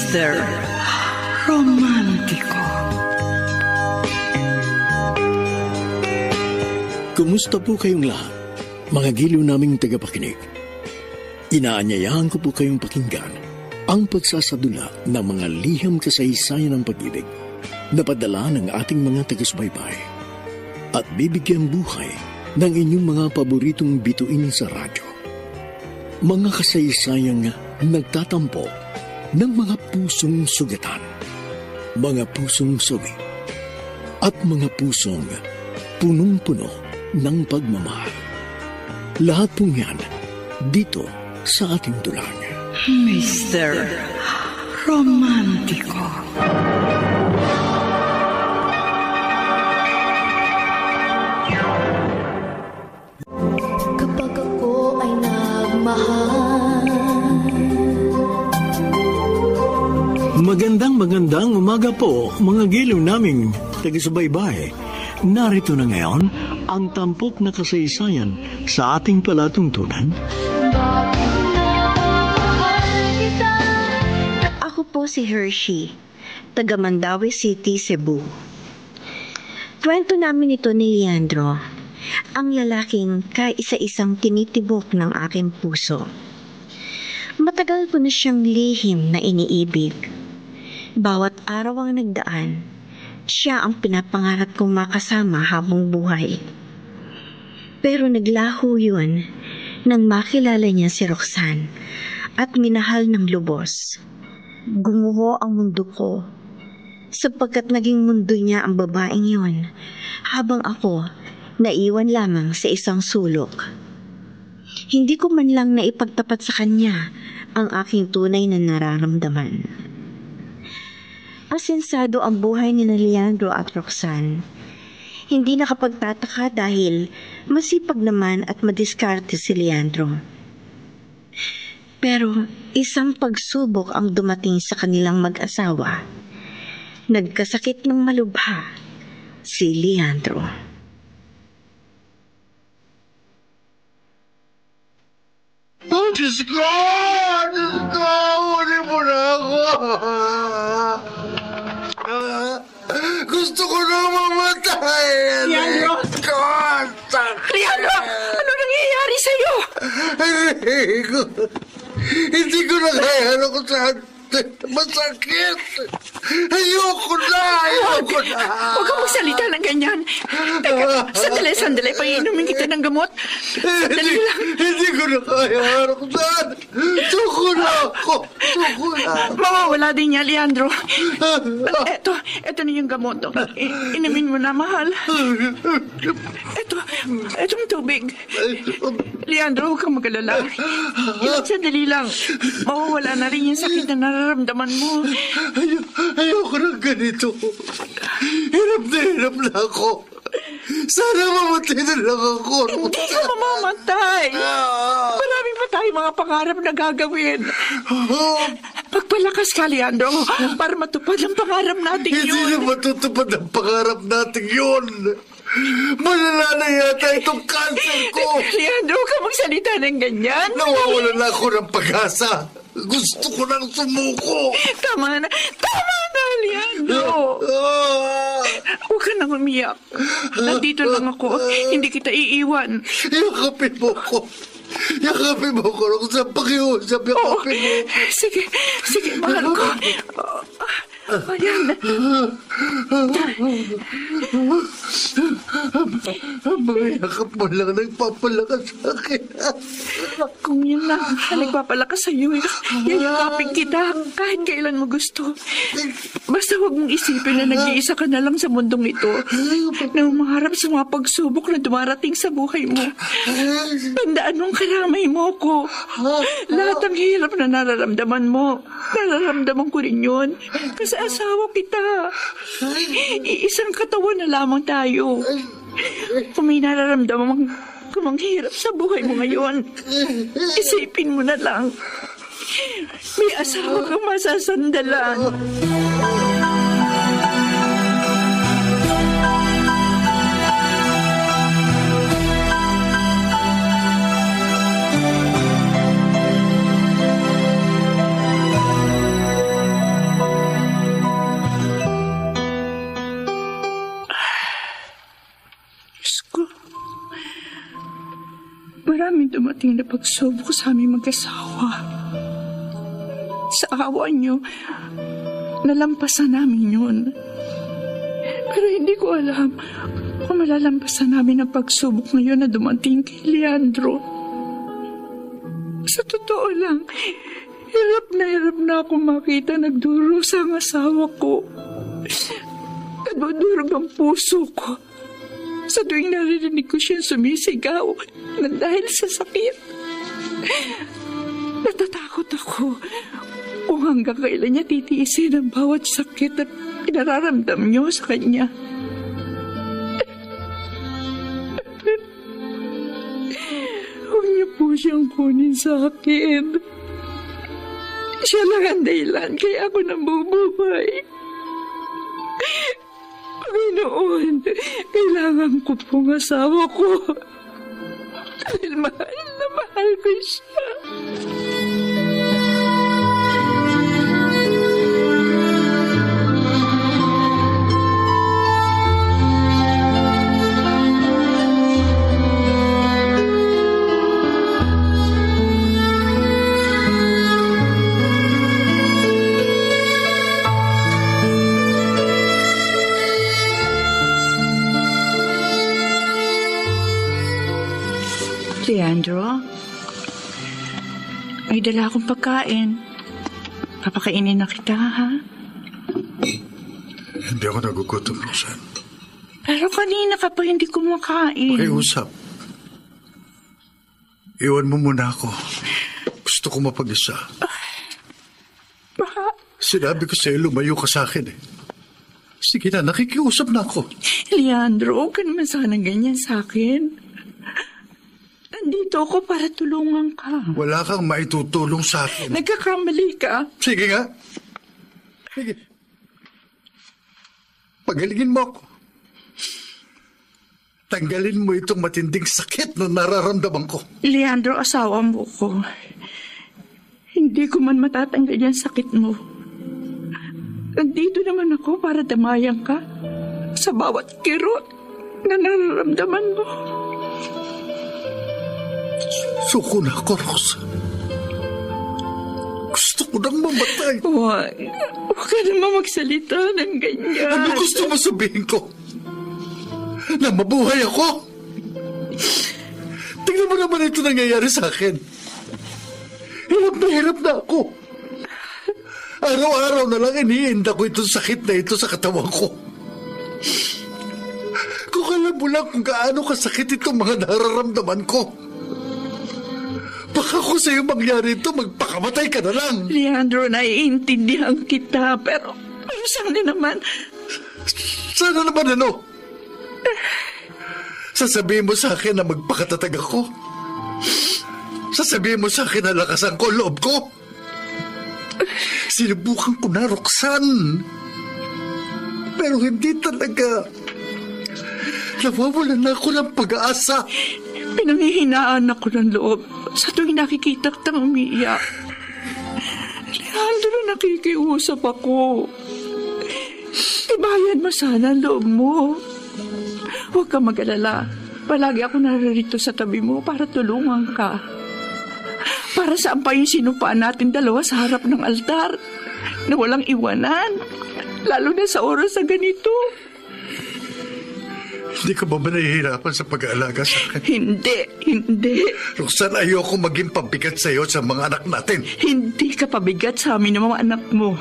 Mr. Romántico. Kumusta po kayong lahat, mga giliw naming tagapakinig? Inaanyayahan ko po kayong pakinggan ang pagsasadula ng mga liham kasaysayan ng pag-ibig na padala ng ating mga taga-subaybay at bibigyan buhay ng inyong mga paboritong bituin sa radyo. Mga kasaysayang nagtatampo ng mga pusong sugatan, mga pusong suwi, at mga pusong punong-puno ng pagmamahal. Lahat pong yan dito sa ating dulang. Mr. Romántico. Kapag ako ay nagmahal. Magandang umaga po, mga giliw naming taga-subaybay. Narito na ngayon ang tampok na kasaysayan sa ating palatuntunan. Ako po si Hershey, taga Mandaue City, Cebu. Kwento namin ito ni Leandro, ang lalaking kaisa-isang tinitibok ng aking puso. Matagal ko na siyang lihim na iniibig. Bawat araw ang nagdaan, siya ang pinapangarap kong makasama habang buhay. Pero naglaho yun nang makilala niya si Roxanne at minahal ng lubos. Gumuho ang mundo ko sapagkat naging mundo niya ang babaeng yun habang ako naiwan lamang sa isang sulok. Hindi ko man lang naipagtapat sa kanya ang aking tunay na nararamdaman. Asensado ang buhay ni Leandro at Roxanne. Hindi nakapagtataka dahil masipag naman at madiskarte si Leandro. Pero isang pagsubok ang dumating sa kanilang mag-asawa. Nagkasakit ng malubha si Leandro. Oh, Diyos ko! Diyos ko! Huli mo na ako! Gusto ko na mamatay! Leandro! God! Leandro! Ano nangyayari sa'yo? Hindi ko na kaya ano ko sa masakit! Ayoko na! Huwag kang magsalita ng ganyan. Teka, sandali. Paiinumin kita ng gamot. Sandali lang. Hindi ko na kaya ano ko saan! Suko na ako! Mawawala din niya, Leandro. Eto na yung gamot. Inumin mo na, mahal. Etong tubig. Leandro, huwag kang mag-alala. Ilang sandali lang. Mawawala na rin yung sakit na nararamdaman mo. Ayoko na ganito. Hirap na ako. Sana mamatay na lang ako. Hindi ka mamamatay. Marami pa tayong mga pangarap na gagawin. Pagpalakas ka, Leandro, para matupad ang pangarap natin yun. Hindi na matutupad ang pangarap natin yun. Malala na yata itong cancer ko. Leandro, ka magsalita ng ganyan. Nawawala na ako ng pag-asa. Gusto ko nang sumuko. Tama na, Leandro. Huwag ka nang umiyak. Nandito lang ako. Hindi kita iiwan. Yakapin mo ko. Kung pakiusap, yakapin mo ko. Sige, mahal ko. Ayan. Mga yakap mo lang nagpapalakas sa akin. Kung yun lang na nagpapalakas sa'yo, yayakapin kita kahit kailan mo gusto. Basta huwag mong isipin na nag-iisa ka na lang sa mundong ito na umaharap sa mga pagsubok na dumarating sa buhay mo. Tandaan mong karamay mo ko. Lahat ng hirap na nararamdaman mo, nararamdaman ko rin yun. Kasi asawa kita. Iisang katawan na lamang tayo. Kung may nararamdaman kung hirap sa buhay mo ngayon, isipin mo na lang. May asawa kang masasandalan. na pagsubok sa aming mag-asawa. Sa awa niyo, nalampasan namin yun. Pero hindi ko alam kung malalampasan namin ang pagsubok ngayon na dumating kay Leandro. Sa totoo lang, hirap na ako makita nagdurusa ang asawa ko. Nadudurog ang puso ko sa tuwing narinig ko siyang sumisigaw na dahil sa sakit. Natatakot ako kung hanggang kailan niya titiisin ang bawat sakit at pinararamdam niyo sa kanya. Huwag niyo po siyang kunin sa akin. Siya lang ang dahilan kaya ako nabubuhay. Panginoon, kailangan ko pong asawa ko. Dahil mahal na mahal ko siya. Leandro, may dala akong pagkain. Papakainin na kita, ha? Hindi ako nagugutom, Roxanne. Pero kanina ka pa hindi kumakain. Pakiusap. Iwan mo muna ako. Gusto ko mapag-isa. Baka... Sinabi ko sa'yo, lumayo ka sa akin eh. Sige na, nakikiusap na ako. Leandro, huwag ka naman sanang ganyan sa akin. Nandito ako para tulungan ka. Wala kang maitutulong sa akin. Nagkakamali ka. Sige nga. Sige. Pagalingin mo ako. Tanggalin mo itong matinding sakit na nararamdaman ko. Leandro, asawa mo ko. Hindi ko man matatanggal yung sakit mo. Nandito naman ako para damayan ka sa bawat kirot na nararamdaman mo. Suko na ako, Rosa. Gusto ko nang mamatay. Huwag ka naman magsalita ng ganyan. Ano gusto mo sabihin ko? Na mabuhay ako? Tingnan mo naman ito nangyayari sa akin. Hirap na ako. Araw-araw na lang iniinda ko itong sakit na ito sa katawan ko. Kung alam mo lang kung gaano kasakit itong mga nararamdaman ko. Baka kung sa'yo mangyari ito, magpakamatay ka na lang. Leandro, naiintindihan kita, pero sana naman... Sana naman ano? Sasabihin mo sa akin na magpakatatag ako? Sasabihin mo sa akin na lakasan ko loob ko? Sinubukan ko na, Roxanne. Pero hindi talaga. Nawawalan na ako ng pag-aasa. Pinanghihinaan ako ng loob sa tuwing nakikita kitang umiiyak. Leandro, nakikiusap ako. Ibayan mo sana ang loob mo. Huwag kang mag-alala. Palagi ako naririto sa tabi mo para tulungan ka. Para saan pa yung sinupaan natin dalawa sa harap ng altar na walang iwanan, lalo na sa oras na ganito. Hindi ka ba nahihirapan sa pag-aalaga sa akin? Hindi. Roxanne, ayoko maging pabigat sa iyo sa mga anak natin. Hindi ka pabigat sa amin ng mga anak mo.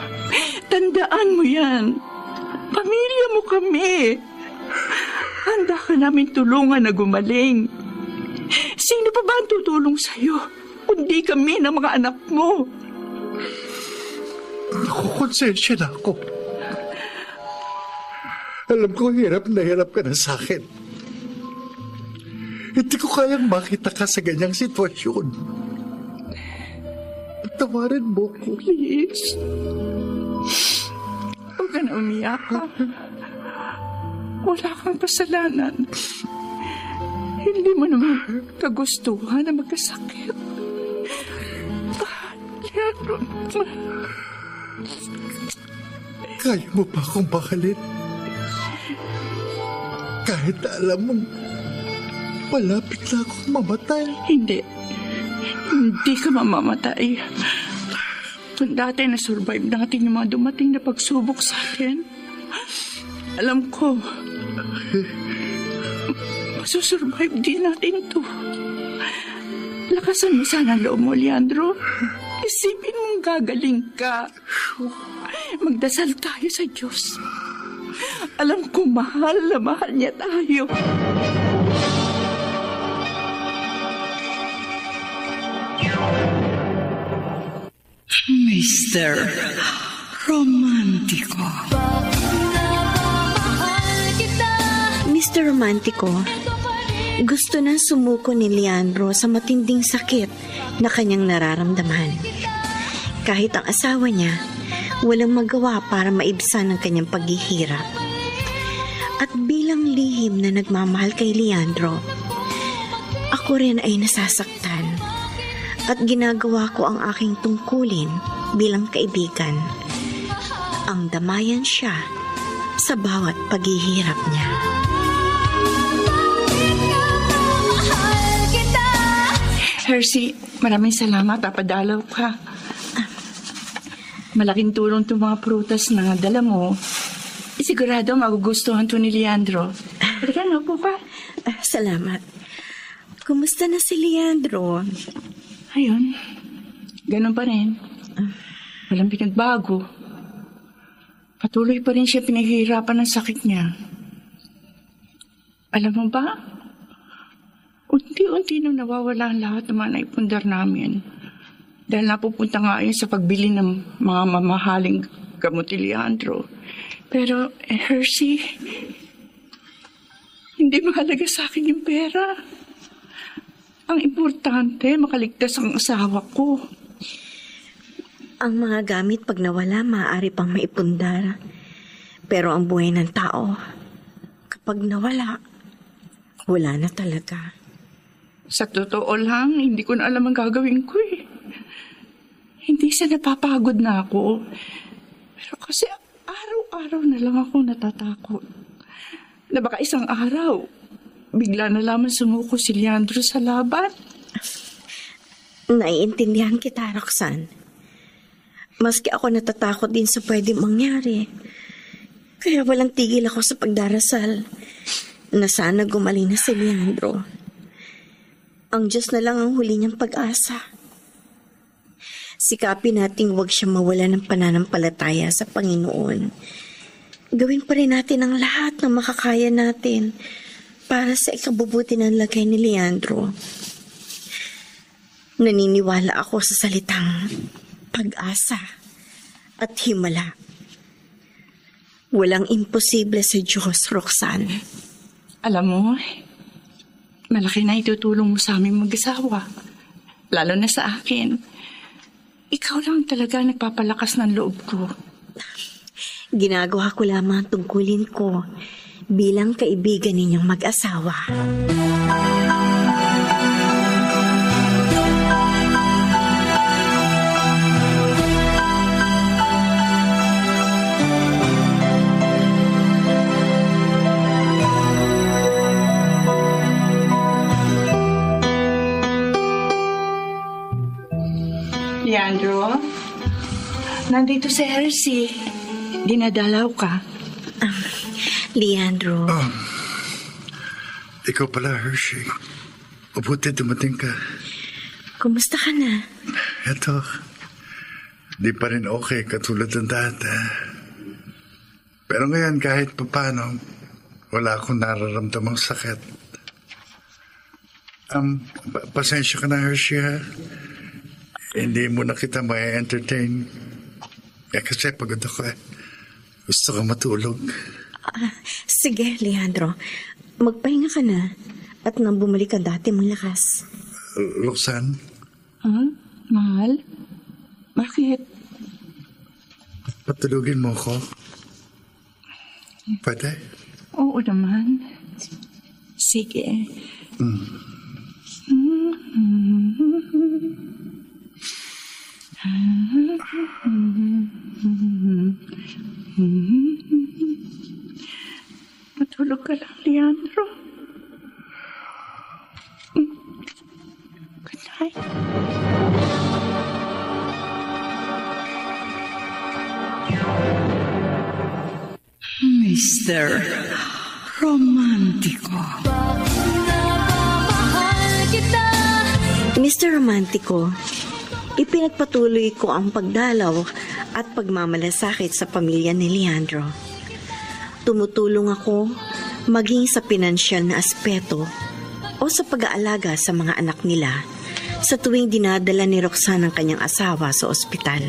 Tandaan mo yan. Pamilya mo kami. Handa ka namin tulungan na gumaling. Sino pa ba ang tutulong sa'yo? Kundi kami ng mga anak mo. Nakukonsensya na ako. Alam ko, hirap ka na sa akin. Hindi ko kayang makita ka sa ganyang sitwasyon. Patawarin mo ko. Please. Huwag ka na umiyak, ha? Wala kang kasalanan. Hindi mo naman kagustuhan na magkasakit. Kaya mo pa akong mahalin? Kahit alam mong malapit na akong mamatay. Hindi. Hindi ka mamamatay. Kung dati na-survive natin yung mga dumating na pagsubok sa atin, alam ko, masusurvive din natin to. Lakasan mo sana ang loob mo, Leandro. Isipin mong gagaling ka. Magdasal tayo sa Diyos. Alam ko mahal na mahal niya tayo. Mr. Romantico. Mr. Romantico, gusto na sumuko ni Leandro sa matinding sakit na kanyang nararamdaman. Kahit ang asawa niya, walang magawa para maibsan ang kanyang paghihirap. At bilang lihim na nagmamahal kay Leandro, ako rin ay nasasaktan at ginagawa ko ang aking tungkulin bilang kaibigan. Ang damayan siya sa bawat paghihirap niya. Hershey, maraming salamat. Papadalaw ka. Malaking tulong itong mga prutas na dala mo. Sigurado magugustuhan to ni Leandro. Halika na po pa. Salamat. Kumusta na si Leandro? Ayun, ganun pa rin. Walang pinagbago. Patuloy pa rin siya pinaghihirapan ng sakit niya. Alam mo ba? Unti-unti nang nawawala ang lahat ng mga naipundar namin. Dahil napupunta nga yun sa pagbili ng mga mamahaling gamot ni Leandro. Pero, Hershey, hindi mahalaga sa akin yung pera. Ang importante, makaligtas ang asawa ko. Ang mga gamit pag nawala, maaari pang maipundar. Pero ang buhay ng tao, kapag nawala, wala na talaga. Sa totoo lang, hindi ko na alam ang gagawin ko eh. Hindi sa napapagod na ako. Pero kasi araw-araw na lang ako natatakot. Na baka isang araw, bigla na lamang sumuko si Leandro sa laban. Naiintindihan kita, Roxanne. Maski ako natatakot din sa pwedeng mangyari. Kaya walang tigil ako sa pagdarasal na sana gumaling na si Leandro. Ang Diyos na lang ang huli niyang pag-asa. Sikapin nating huwag siya mawala ng pananampalataya sa Panginoon. Gawin pa rin natin ang lahat na makakaya natin para sa ikabubuti ng lagay ni Leandro. Naniniwala ako sa salitang pag-asa at himala. Walang imposible sa Diyos, Roxanne. Alam mo, malaki na itutulong mo sa aming mag-asawa. Lalo na sa akin. Ikaw lang talaga nagpapalakas ng loob ko. Ginagawa ko lamang ang tungkulin ko bilang kaibigan ninyong mag-asawa. Leandro, nandito si Hershey. Dinadalaw ka. Leandro, Ikaw pala, Hershey. Mabuti dumating ka. kumusta ka na? Eto, di pa rin okay katulad ng dati. Pero ngayon kahit papano, wala akong nararamdamang sakit. Pasensya ka na, Hershey, ha? Hindi mo na kita ma-entertain. Kasi pagod ako eh. Gusto ko matulog. Sige, Leandro. Magpahinga ka na at nang bumalik ang dati mong lakas. Roxanne? Mahal? Bakit? Patulugin mo ko. Pwede? Oo naman. Sige. Matulog ka lang, Leandro. Good night. Mr. Romántico. Mr. Romantico, ipinagpatuloy ko ang pagdalaw at pagmamalasakit sa pamilya ni Leandro. Tumutulong ako maging sa pinansyal na aspeto o sa pag-aalaga sa mga anak nila sa tuwing dinadala ni Roxanne ang kanyang asawa sa ospital.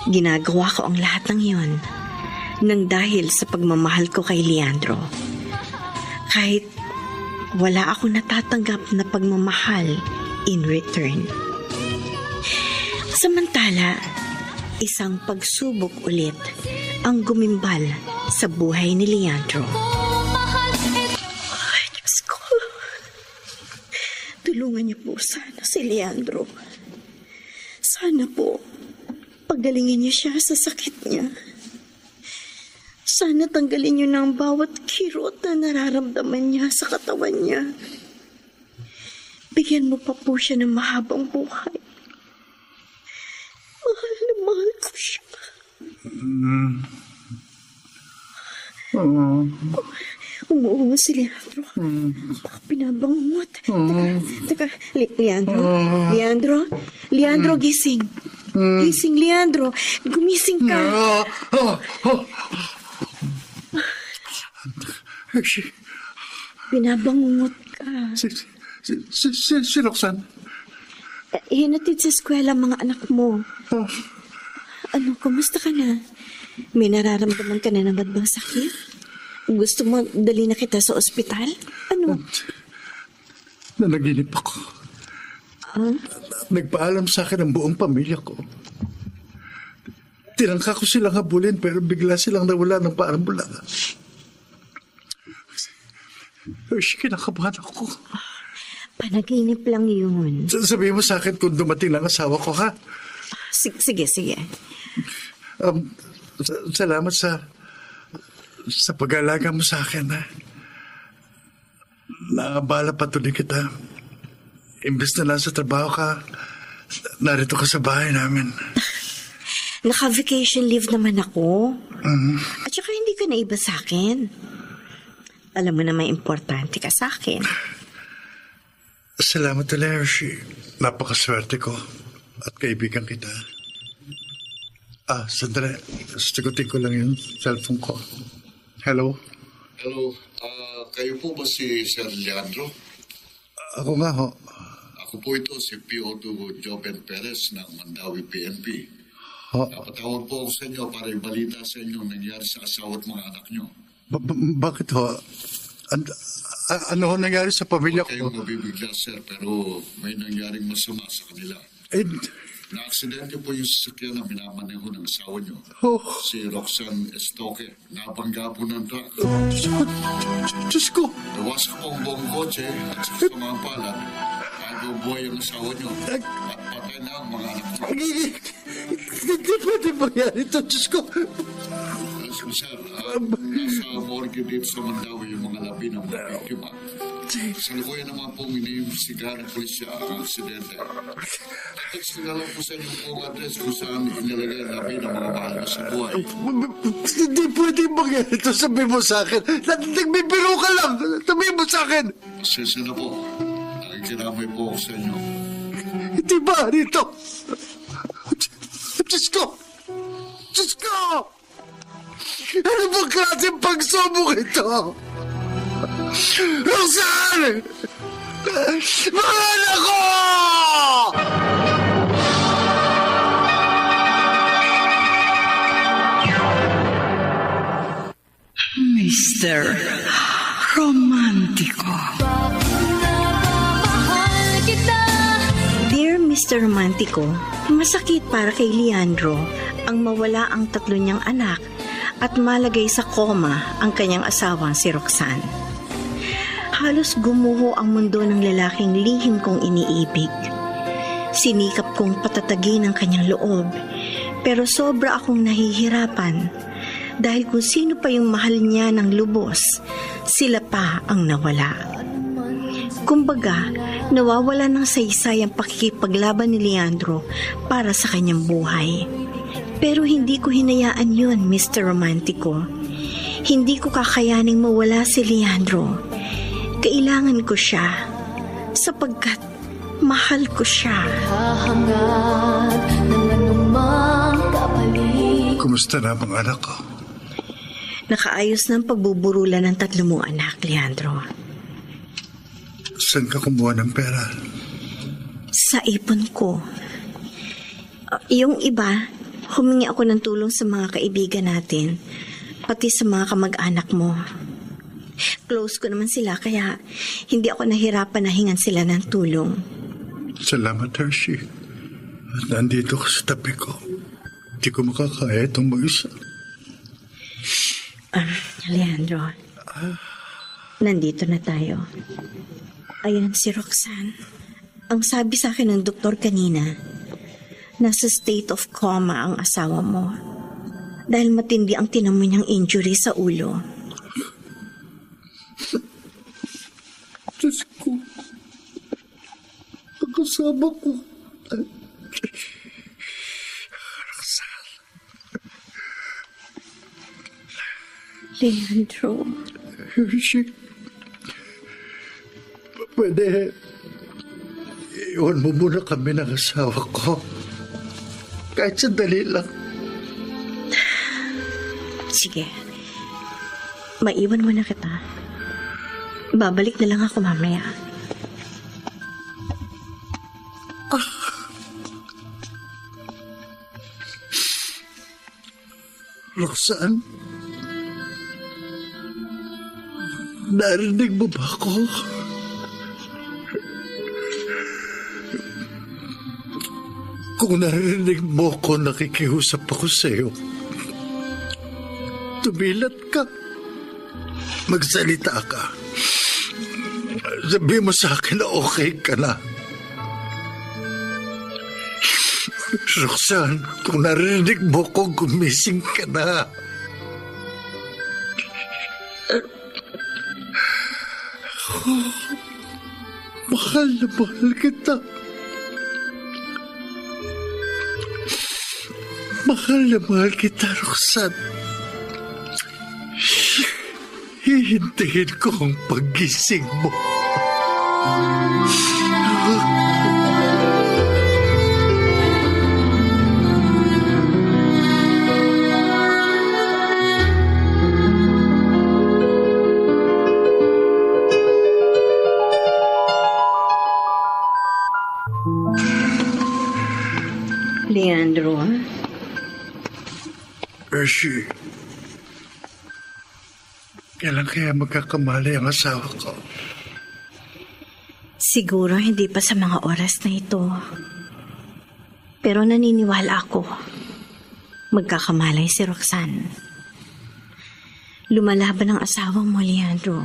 Ginagawa ko ang lahat ng iyon nang dahil sa pagmamahal ko kay Leandro. Kahit wala ako natatanggap na pagmamahal in return. Samantala, isang pagsubok ulit ang gumimbal sa buhay ni Leandro. Ay, Diyos ko. Tulungan niyo po sana si Leandro. Sana po, pagalingin niyo siya sa sakit niya. Sana tanggalin niyo na ang bawat kirot na nararamdaman niya sa katawan niya. Bigyan mo pa po siya ng mahabang buhay. Mahal na mahal ko siya. Umuungo si Leandro. Baka pinabangungot. Teka, Leandro, gising. Gising, Leandro. Gumising ka. Pinabangungot ka. Si Roxanne. Hinatid sa eskwela ang mga anak mo. Ano, kumusta ka na? May nararamdaman ka na naman bang sakit? Gusto mo dali na kita sa ospital? Ano? Nanaginip ako. Nagpaalam sa akin ang buong pamilya ko. Tinangka ko silang habulin pero bigla silang nawala ng paarambula. Kinakabahan ako. Panaginip lang yun. Sabihin mo sa akin kung dumating lang asawa ko, ha? Sige. Salamat sa pag-alaga mo sa akin, ha? Naabala patuloy kita. Imbes na lang sa trabaho ka, narito ka sa bahay namin. Naka-vacation leave naman ako. At saka hindi ka na iba sa akin. Alam mo na may importante ka sa akin. Salamat ulit, Hershey. Napakaswerte ko at kaibigan kita. Sandali. Sagutin ko lang yung cellphone ko. Hello? Hello, kayo po ba si Sir Leandro? Ako nga ho. Ako po ito si P.O.2 Joven Perez ng Mandawi PNP. Ho? Napatawag po ako sa inyo para ibalita sa inyo ang nangyari sa asawa at mga anak nyo. Bakit ho? Ano ho nangyari sa pamilya Huwag kayong ko? mabibigla, sir, pero may nangyaring masama sa kanila. Na-aksidente po yung sasakyan na minamaneho ng asawa nyo. Oh. Si Roxanne Estoque. Nabangga po ng truck. Diyos ko! Nawasak po ang buong kotse at sa mga palad. Bago buhay ang asawa nyo. At patay na ang mga anak nyo. Hindi pwede mangyari ito, Diyos ko! Sir, nasa morgue dito sa Mandawi yung mga labi ng mga biktima. Sa lukuyan naman pong iniimbestigahan ng pulisya ang aksidente. Text na lang po sa inyo pong address kung saan inilagay ang labi ng mga mahal na sa buhay. Hindi pwede mangyari ito, sabihin mo sa akin. Nagbibiro ka lang, sabihin mo sa akin. Pasensya na po. Nakikiramay po ako sa inyo. Hindi ba rito? Diyos ko! Diyos ko! Ano bang klaseng pagsubok ito? Roxanne! Mahal ako! Mr. Romántico. Dear Mr. Romantico, masakit para kay Leandro ang mawala ang tatlo niyang anak at malagay sa koma ang kanyang asawang si Roxanne. Halos gumuho ang mundo ng lalaking lihim kong iniibig. Sinikap kong patatagin ang kanyang loob, pero sobra akong nahihirapan dahil kung sino pa yung mahal niya ng lubos, sila pa ang nawala. Kumbaga, nawawala ng saysay ang pakikipaglaban ni Leandro para sa kanyang buhay. Pero hindi ko hinayaan yun, Mr. Romantico. Hindi ko kakayaning mawala si Leandro. Kailangan ko siya sapagkat mahal ko siya. Hahangad ng anumang kapalit. Kumusta na ang anak ko? Nakaayos ng pagbuburulan ng 3 mong anak, Leandro. Saan ka kumuha ng pera? Sa ipon ko. Yung iba, humingi ako ng tulong sa mga kaibigan natin, pati sa mga kamag-anak mo. Close ko naman sila, kaya hindi ako nahirapan na hingan sila ng tulong. Salamat, Hershey. At nandito ka sa tabi ko. Hindi ko makakaya itong mag-isa. Leandro, nandito na tayo. Ayan si Roxanne. Ang sabi sa akin ng doktor kanina, nasa state of coma ang asawa mo dahil matindi ang tinamoy niyang injury sa ulo. Diyos ko. Ang kasama ko. Leandro, Hershey. Pwede. Iwan mo muna kami ng asawa ko. Kahit sandali lang. sige. Maiwan mo na kita. Babalik na lang ako mamaya. Roxanne? Narinig mo ba ako? Kung narinig mo ko, nakikiusap ako sa'yo. Tumilat ka. Magsalita ka. Sabi mo sa akin na okay ka na. Roxanne, kung narinig mo ko, gumising ka na. Mahal na mahal kita. Mahal na mahal kita, Roxanne. Hihintayin ko ang paggising mo. Leandro, Hershey, kailan kaya magkakamali ang asawa ko? siguro hindi pa sa mga oras na ito. Pero naniniwala ako. Magkakamalay si Roxanne. Lumalaban ang asawa mo, Leandro.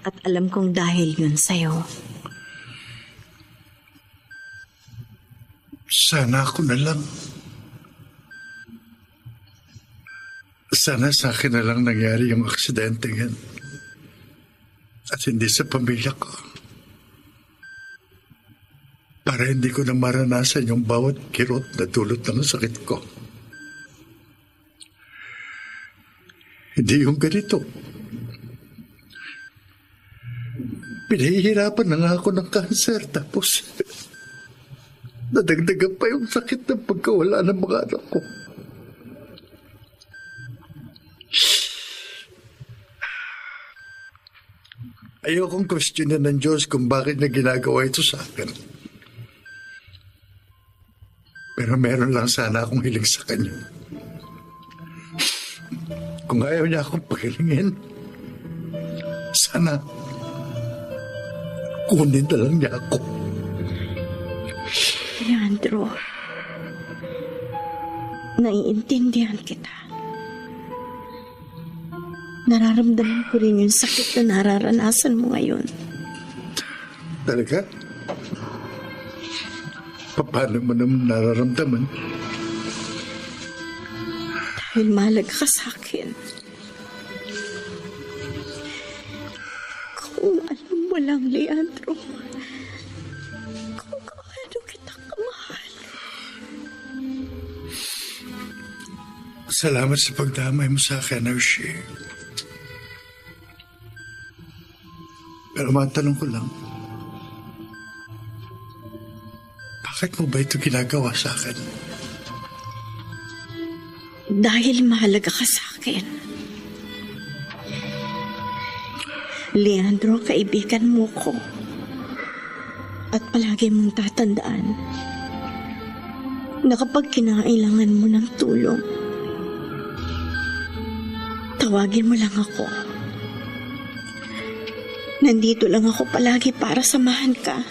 At alam kong dahil yun sa'yo. Sana ako na lang. Sana sa akin na lang nangyari yung aksidente yan. At hindi sa pamilya ko. Para hindi ko na maranasan yung bawat kirot na dulot ng sakit ko. Hindi yung ganito. Pinahihirapan na nga ako ng kanser, tapos nadagdagan pa yung sakit ng pagkawala ng mga anak ko. Ayokong questionin ng Diyos kung bakit niya ginagawa ito sa akin. Pero meron lang sana akong hiling sa kanya. Kung ayaw niya akong pagilingin, sana kunin na lang niya ako. Leandro, naiintindihan kita. Nararamdaman ko rin yung sakit na nararanasan mo ngayon. Talaga? Paano mo naman nararamdaman? Dahil mahalaga ka sa akin. Kung alam mo lang, Leandro, kung gaano kita kamahal. Salamat sa pagdamay mo sa akin, Hershey. Pero matanong ko lang, bakit mo ba ito ginagawa sa akin? Dahil mahalaga ka sa akin. Leandro, kaibigan mo ko. At palagi mong tatandaan na kapag kinailangan mo ng tulong, tawagin mo lang ako. Nandito lang ako palagi para samahan ka.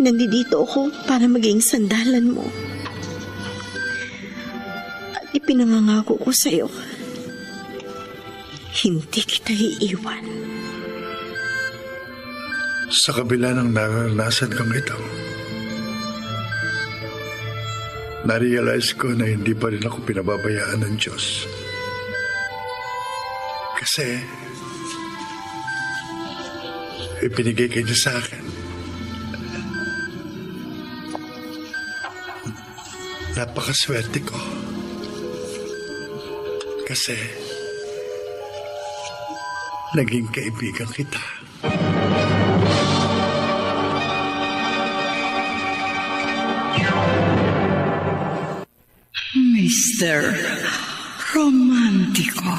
Nandito ako para maging sandalan mo. At ipinangangako ko sa'yo, hindi kita iiwan. Sa kabila ng naranasan kong ito, na-realize ko na hindi pa rin ako pinababayaan ng Diyos. Kasi, ipinigay kayo sa akin. Napakaswerte ko. Kasi, naging kaibigan kita. Mr. Romantiko.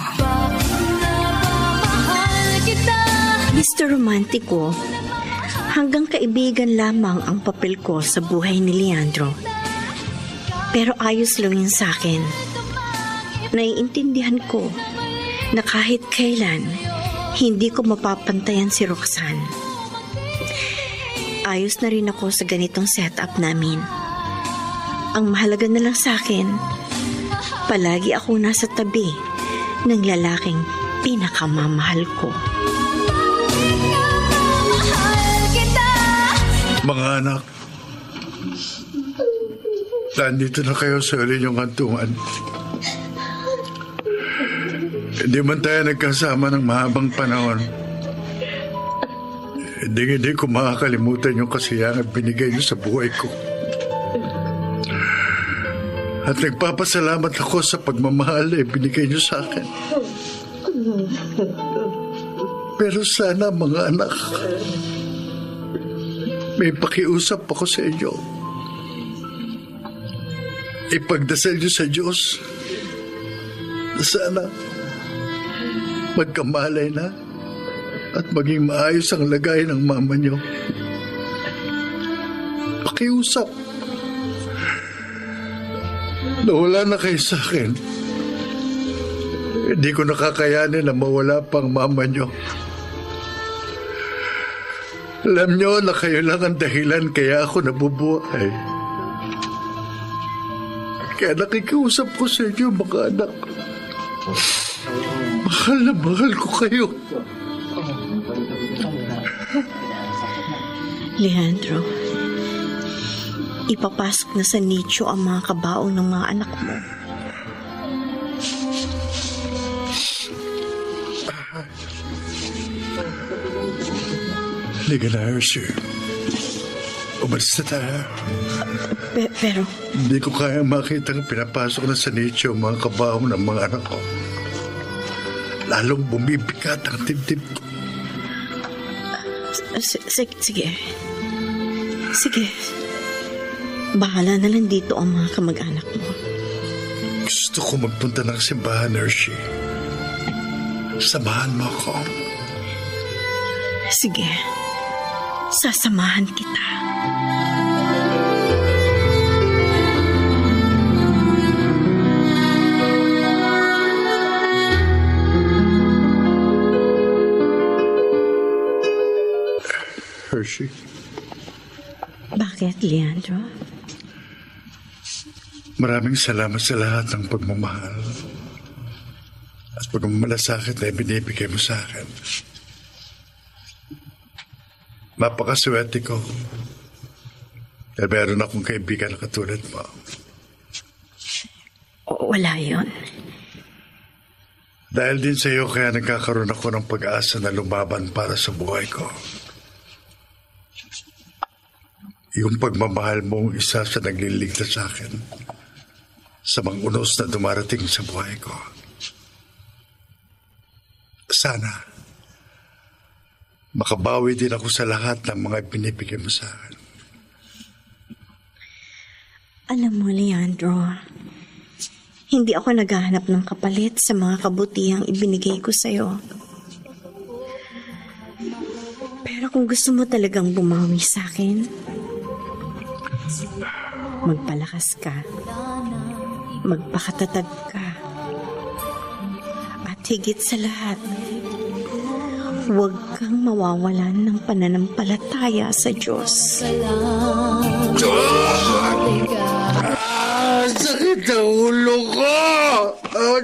Mr. Romantico, hanggang kaibigan lamang ang papel ko sa buhay ni Leandro. Pero ayos lang yun sa akin. Naiintindihan ko na kahit kailan, hindi ko mapapantayan si Roxanne. Ayos na rin ako sa ganitong setup namin. Ang mahalaga na lang sa akin, palagi ako nasa tabi ng lalaking pinakamamahal ko. Mga anak, nandito na kayo sa inyong kantungan. Hindi man tayo nagkasama ng mahabang panahon. Hindi ko makakalimutan yung kasiyahan binigay niyo sa buhay ko. At nagpapasalamat ako sa pagmamahal na binigay niyo sa akin. Pero sana mga anak, may pakiusap ako sa inyo. Ipagdasal niyo sa Diyos na sana magkamalay na at maging maayos ang lagay ng mama niyo. Pakiusap. Nawala na kayo sa akin. Hindi ko nakakayanin na mawala pang mama niyo. Alam niyo na kayo lang ang dahilan kaya ako nabubuhay. Kaya nakikiusap ko sa inyo, mga anak. Mahal na mahal ko kayo. Leandro, ipapasok na sa nicho ang mga kabaong ng mga anak mo. Liga na, Hershey. Umalis na tayo. Pero, Hindi ko kaya makita ang pinapasok na sa nicho ang mga kabaong ng mga anak ko. Lalong bumibigat ang dibdib ko. sige. Sige. Bahala na lang dito ang mga kamag-anak mo. Gusto ko magpunta ng simbahan, Hershey. Samahan mo ako. Sige. Sasamahan kita. Hershey, Bakit, Leandro? maraming salamat sa lahat ng pagmamahal at pagmamalasakit na binibigay mo sa akin. Napakaswerte ko dahil meron akong kaibigan na katulad mo. Wala yon. Dahil din sa iyo kaya nagkakaroon ako ng pag-asa na lumaban para sa buhay ko. Yung pagmamahal mo isa sa nagliligtas sa akin sa mga unos na dumarating sa buhay ko. Sana makabawi din ako sa lahat ng mga binibigay mo sa akin. Alam mo, Leandro, hindi ako naghahanap ng kapalit sa mga kabutihang ibinigay ko sa'yo. Pero kung gusto mo talagang bumawi sa akin, magpalakas ka, magpakatatag ka, at higit sa lahat, huwag kang mawawalan ng pananampalataya sa Diyos. Sakit ang ulo ko!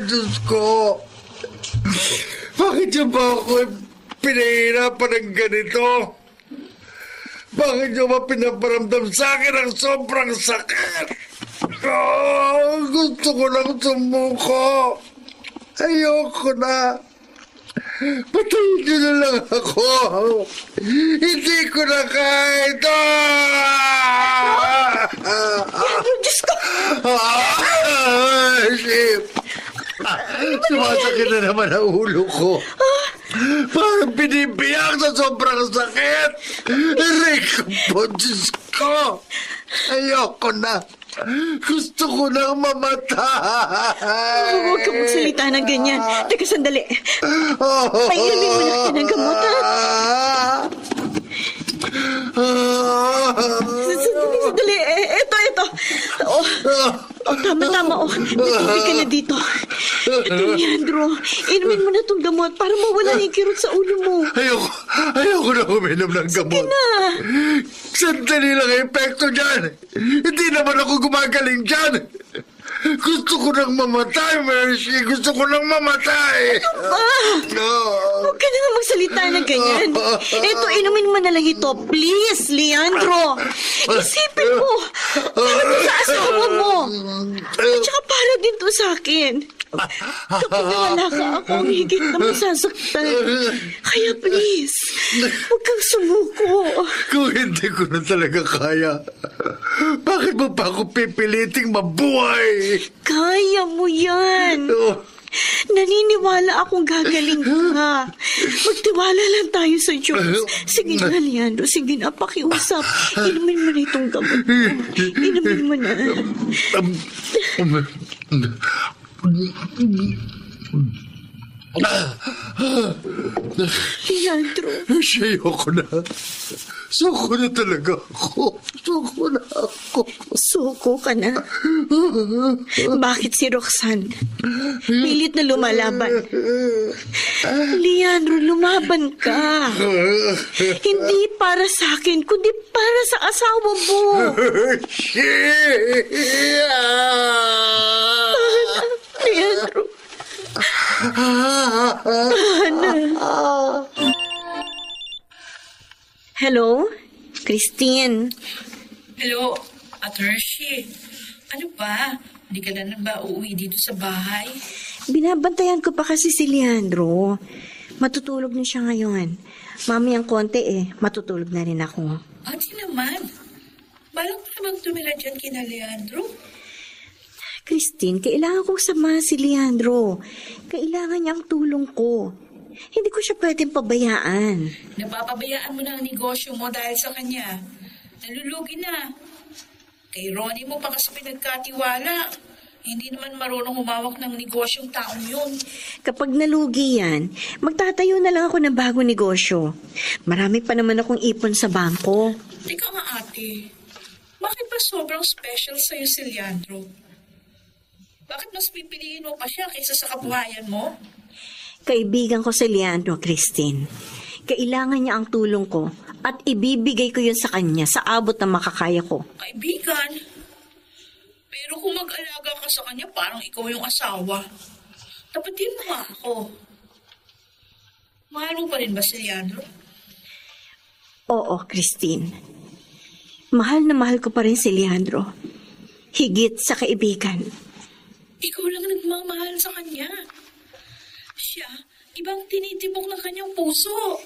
Diyos ko! Bakit niyo ba ako pinahirapan ng ganito? Bakit niyo ba pinaparamdam sa akin ang sobrang sakit? Gusto ko lang sumuko. Ayoko na. Patayin niyo na lang ako. Hindi ko na kaya ito. Diyos ko! Ship! Sumasakit na naman ang ulo ko. Parang binibiyak sa sobrang sakit. Aray ko po, Diyos ko. Ayoko na. Gusto ko nang mamatay. Huwag ka magsalita ng ganyan. Teka, sandali. Painumin mo na kita ng gamot, ha? Sandali. Ito. Tama. Matubig ka na dito. Ito, Leandro. Inumin mo na itong gamot para mawala yung kirot sa ulo mo. Ayoko na uminom ng gamot. Sige na. Sandali lang ang epekto dyan. Hindi naman ako gumagaling dyan. Gusto ko nang mamatay, Mercy. Gusto ko nang mamatay. Ano ba? Huwag ka na nga magsalita na ganyan. Ito, inumin mo na lang ito. Please, Leandro. Isipin mo. Para din sa asawa mo. At saka para din to sa akin. Kapag nawala ka, ako ang higit na masasaktan. Kaya please, huwag kang sumuko. Kung hindi ko na talaga kaya, bakit mo pa ako pipiliting mabuhay? Kaya mo yan. Naniniwala akong gagaling ka. Magtiwala lang tayo sa Diyos. Sige na, Leandro. Sige na, pakiusap. Inumin mo na itong gamot mo. Inumin mo na. Leandro. Ayoko na. Suko na talaga ako. Suko ka na. Bakit si Roxanne? Pilit na lumalaban. Leandro, lumaban ka. Hindi para sa akin, kundi para sa asawa mo. Leandro. Hello? Christine. Hello, Ate Hershey. Ano ba? Hindi ka na ba uuwi dito sa bahay? Binabantayan ko pa kasi si Leandro. Matutulog na siya ngayon. Mamayang konti matutulog na rin ako. Ate naman. Balang pa namang tumira dyan kina Leandro? Christine, kailangan kong samahan si Leandro. Kailangan niya ang tulong ko. Hindi ko siya pwedeng pabayaan. Napapabayaan mo na ang negosyo mo dahil sa kanya. Nalulugi na. Kay Ronnie mo pa kasi pinagkatiwala. Hindi naman marunong humawak ng negosyong taong yun. Kapag nalugi yan, magtatayo na lang ako ng bagong negosyo. Marami pa naman akong ipon sa bangko. Teka nga ate, bakit ba sobrang special sa'yo si Leandro? Bakit mas pipiliin mo pa siya kaysa sa kabuhayan mo? Kaibigan ko si Leandro, Christine. Kailangan niya ang tulong ko at ibibigay ko yun sa kanya sa abot na makakaya ko. Kaibigan? Pero kung mag-alaga ka sa kanya, parang ikaw yung asawa. Tapatin mo nga ako. Mahal mo pa rin ba si Leandro? Oo, Christine. Mahal na mahal ko pa rin si Leandro. Higit sa kaibigan. Ikaw lang nagmamahal sa kanya. Siya, ibang tinitibok ng kanyang puso.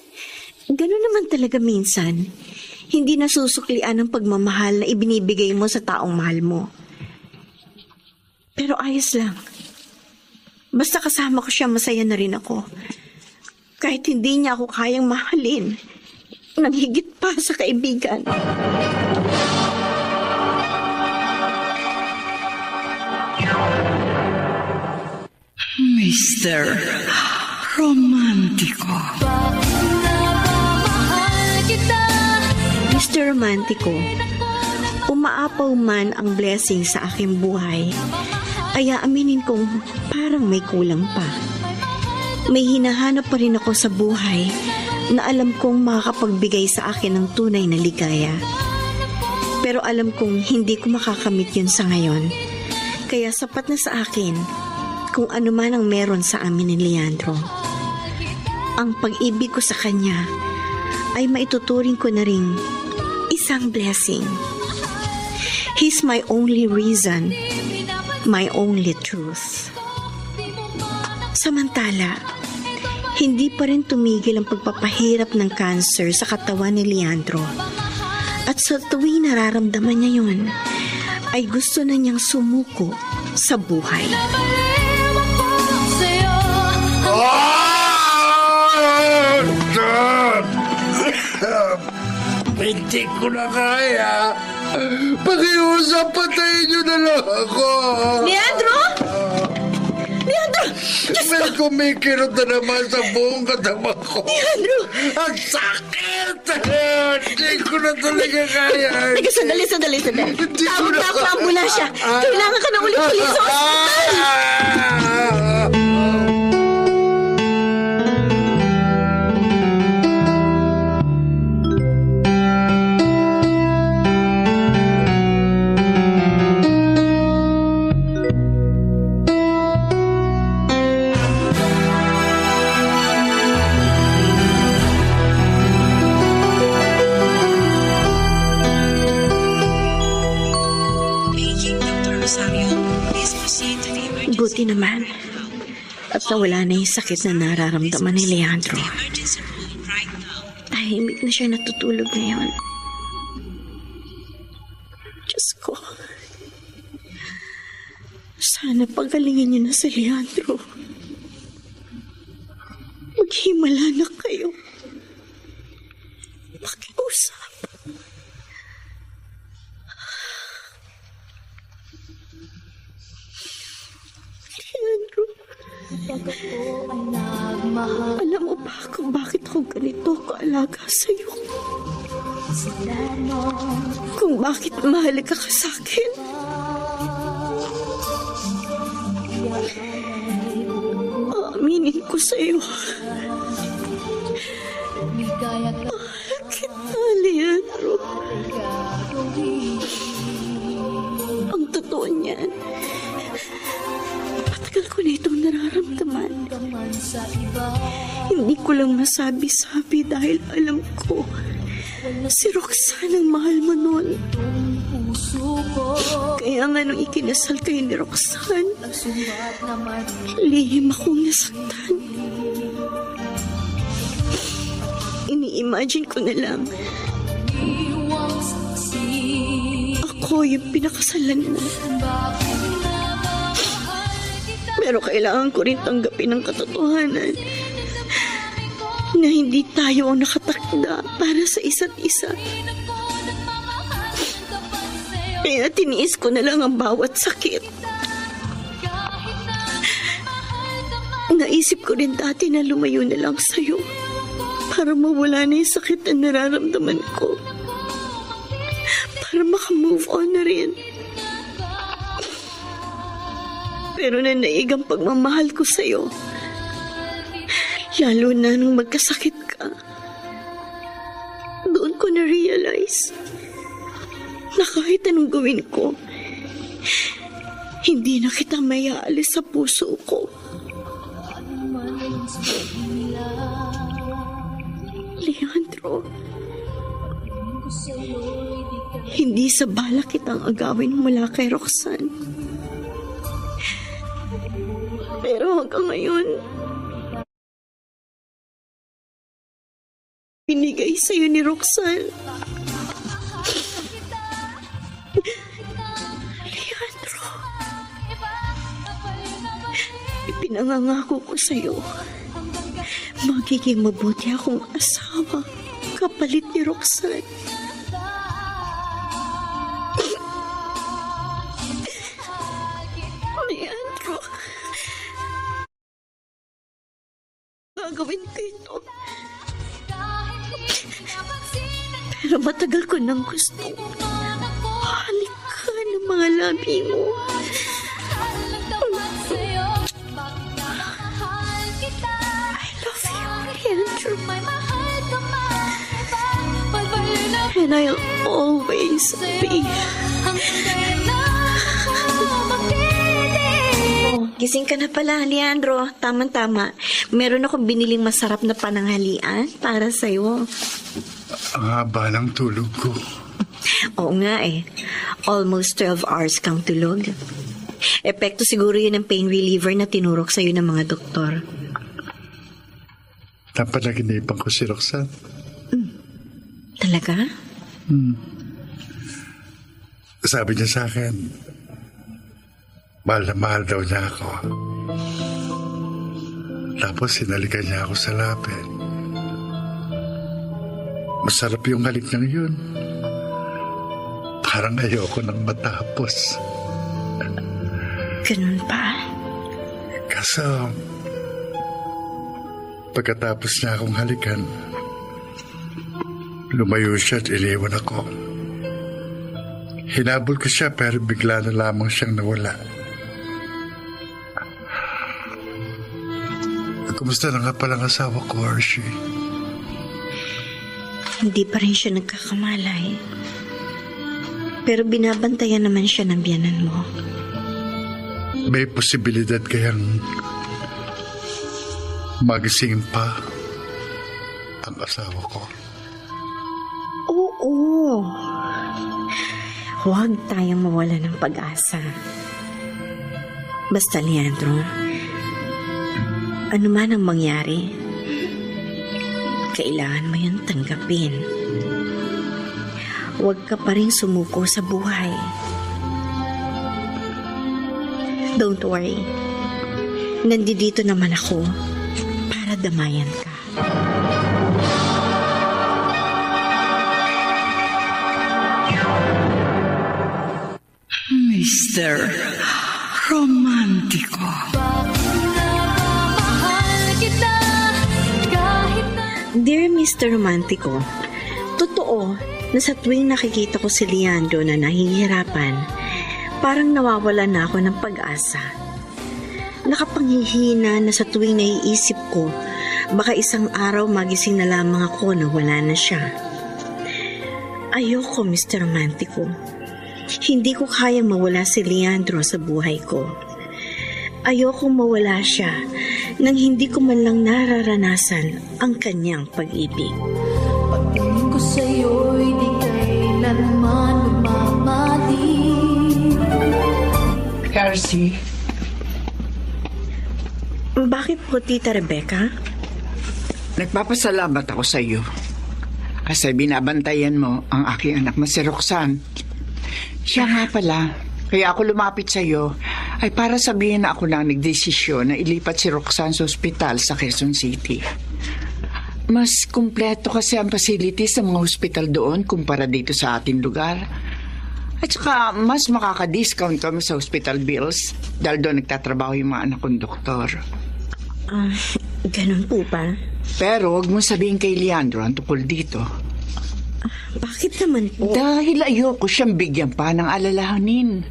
Ganun naman talaga minsan. Hindi nasusuklian ang pagmamahal na ibinibigay mo sa taong mahal mo. Pero ayos lang. Basta kasama ko siya, masaya na rin ako. Kahit hindi niya ako kayang mahalin, nang higit pa sa kaibigan. Mr. Romantiko. Mr. Romantico, umaapaw man ang blessing sa aking buhay, ay aaminin kong parang may kulang pa. May hinahanap pa rin ako sa buhay na alam kong makakapagbigay sa akin ng tunay na ligaya. Pero alam kong hindi ko makakamit yun sa ngayon. Kaya sapat na sa akin kung ano man ang meron sa amin ni Leandro. Ang pag-ibig ko sa kanya ay maituturing ko na ring isang blessing. He's my only reason, my only truth. Samantala, hindi pa rin tumigil ang pagpapahirap ng cancer sa katawan ni Leandro. At sa tuwing nararamdaman niya yun, ay gusto na niyang sumuko sa buhay. Hindi ko na kaya. Pakiusap, patayin niyo na lang ako. Leandro! Leandro! May kumikirot na naman sa buong katawan ko. Leandro! Ang sakit! Hindi ko na talaga kaya. Teka, sandali. Hindi ko Tawag na na ako ng ambulansya. Kailangan ka na ulit sa ospital. Buti naman. At nawala na yung sakit na nararamdaman ni Leandro. Tahimik na siya natutulog ngayon. Diyos ko. Sana pagalingin niyo na si Leandro. Maghimala na kayo. Pakiusap. Leandro. Alam mo ba kung bakit ako ganito kaalaga sa'yo? Kung bakit mahalaga ka sa akin? Aaminin ko sa'yo. Mahal kita, Leandro. Ang totoo niyan, matagal ko na itong nararamdaman. Hindi ko lang masabi-sabi dahil alam ko si Roxanne ang mahal mo noon. Kaya nga nung ikinasal kayo ni Roxanne, lihim akong nasaktan. Ini-imagine ko na lang ako yung pinakasalan mo. Pero kailangan ko rin tanggapin ang katotohanan na hindi tayo ang nakatakda para sa isa't isa. Kaya tiniis ko na lang ang bawat sakit. Naisip ko rin dati na lumayo na lang sa'yo para mawala na yung sakit na nararamdaman ko. Para makamove on na rin. Pero nanaig ang pagmamahal ko sa'yo. Lalo na nung magkasakit ka. Doon ko na-realize na kahit anong gawin ko, hindi na kita mayaalis sa puso ko. Leandro, hindi sa bala kitang agawin mula kay Roxanne. Pero hanggang ngayon, binigay sa'yo ni Roxanne. Leandro, Ipinangangako ko sa'yo, magiging mabuti akong asawa kapalit ni Roxanne. Leandro, gagawin ko ito. Pero matagal ko nang gusto. Halik ka ng mga labi mo. I love you, Leandro. And I'll always be. Oh, gising ka na pala, Leandro. Tama-tama. Meron akong biniling masarap na pananghalian para sa'yo. Ang haba ng tulog ko. Oo nga eh. Almost 12 hours kang tulog. Epekto siguro yun ng pain reliever na tinurok sa'yo ng mga doktor. Napanaginipan ko si Roxanne. Talaga? Sabi niya sa akin, mahal na mahal daw niya ako. Tapos sinalikan niya ako sa lapit. Masarap yung halik niyang yun. Parang ayoko nang matapos. Ganun pa? Kaso, pagkatapos niya akong halikan, lumayo siya at iniwan ako. Hinabol ko siya pero bigla na lamang siyang nawala. Kumusta na nga palang asawa ko, Hershey? Hindi pa rin siya nagkakamalay. Pero binabantayan naman siya ng biyanan mo. May posibilidad kayang magising pa ang asawa ko. Oo. Huwag tayong mawala ng pag-asa. Basta, Leandro, ano man ang mangyari, kailangan mo yun tanggapin. Huwag ka pa rin sumuko sa buhay. Don't worry. Nandito naman ako para damayan ka. Mr. Romantiko. Dear Mr. Romantico, totoo na sa tuwing nakikita ko si Leandro na nahihirapan, parang nawawala na ako ng pag-asa. Nakapanghihina na sa tuwing naiisip ko, baka isang araw magising na lamang ako na wala na siya. Ayoko, Mr. Romantico. Hindi ko kayang mawala si Leandro sa buhay ko. Ayokong mawala siya nang hindi ko man lang nararanasan ang kanyang pag-ibig. Pagtingin ko sa'yo'y di kailanman lumamali. Hershey, Bakit po, Tita Rebecca? nagpapasalamat ako sa iyo. Kasi binabantayan mo ang aking anak na si Roxanne. Siya nga pala, kaya ako lumapit sa iyo ay para sabihin na ako lang nagdesisyon na ilipat si Roxanne sa ospital sa Quezon City. Mas kumpleto kasi ang facilities sa mga ospital doon kumpara dito sa ating lugar. At saka mas makaka-discount kami sa hospital bills dahil doon nagtatrabaho yung mga anak kong doktor. Ganun po ba? Pero huwag mong sabihin kay Leandro ang tungkol dito. Bakit naman po? Dahil ayoko siyang bigyan pa ng alalahanin.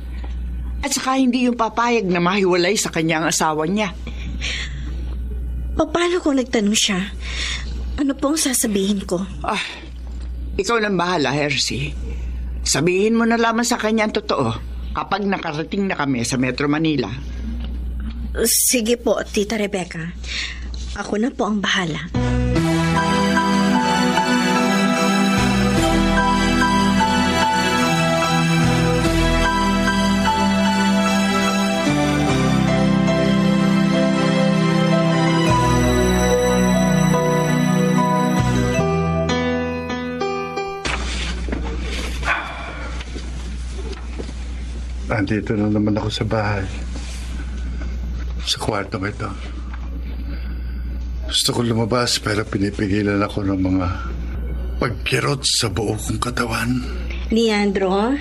At saka hindi yung papayag na mahiwalay sa kanyang asawa niya. Paano kung nagtanong siya? Ano pong sasabihin ko? Ikaw nang bahala, Hershey. Sabihin mo na lamang sa kanya ang totoo kapag nakarating na kami sa Metro Manila. Sige po, Tita Rebecca. Ako na po ang bahala. Andito na naman ako sa bahay. Sa kwartong ito. Gusto ko lumabas pero pinipigilan ako ng mga pagkirot sa buo kong katawan. Leandro,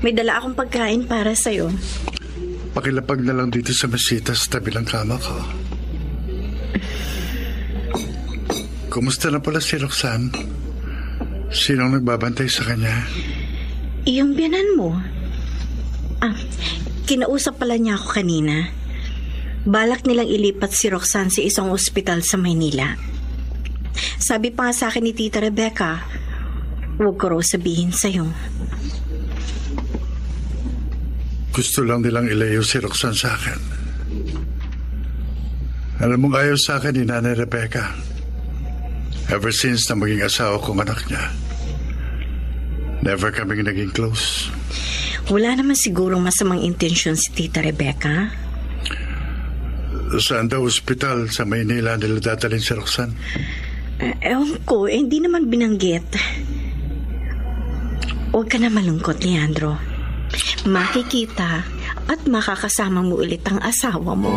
may dala akong pagkain para sa'yo. Pakilapag na lang dito sa mesita sa tabi ng kama ko. Kumusta na pala si Roxanne? Sinong nagbabantay sa kanya? Iyong biyanan mo. Kinausap pala niya ako kanina. Balak nilang ilipat si Roxanne sa isang ospital sa Maynila. Sabi pa nga sa akin ni Tita Rebecca, huwag ko raw sabihin sa'yo. Gusto lang nilang ilayo si Roxanne sa akin. Alam mong ayaw sa akin ni Nanay Rebecca. Ever since na maging asawa kong anak niya, never kaming naging close. Wala naman sigurong masamang intensyon si Tita Rebecca. Saan daw ospital sa Maynila nila dadalhin si Roxanne? Ewan ko, hindi naman binanggit. Huwag ka na malungkot, Leandro. Makikita at makakasama mo ulit ang asawa mo.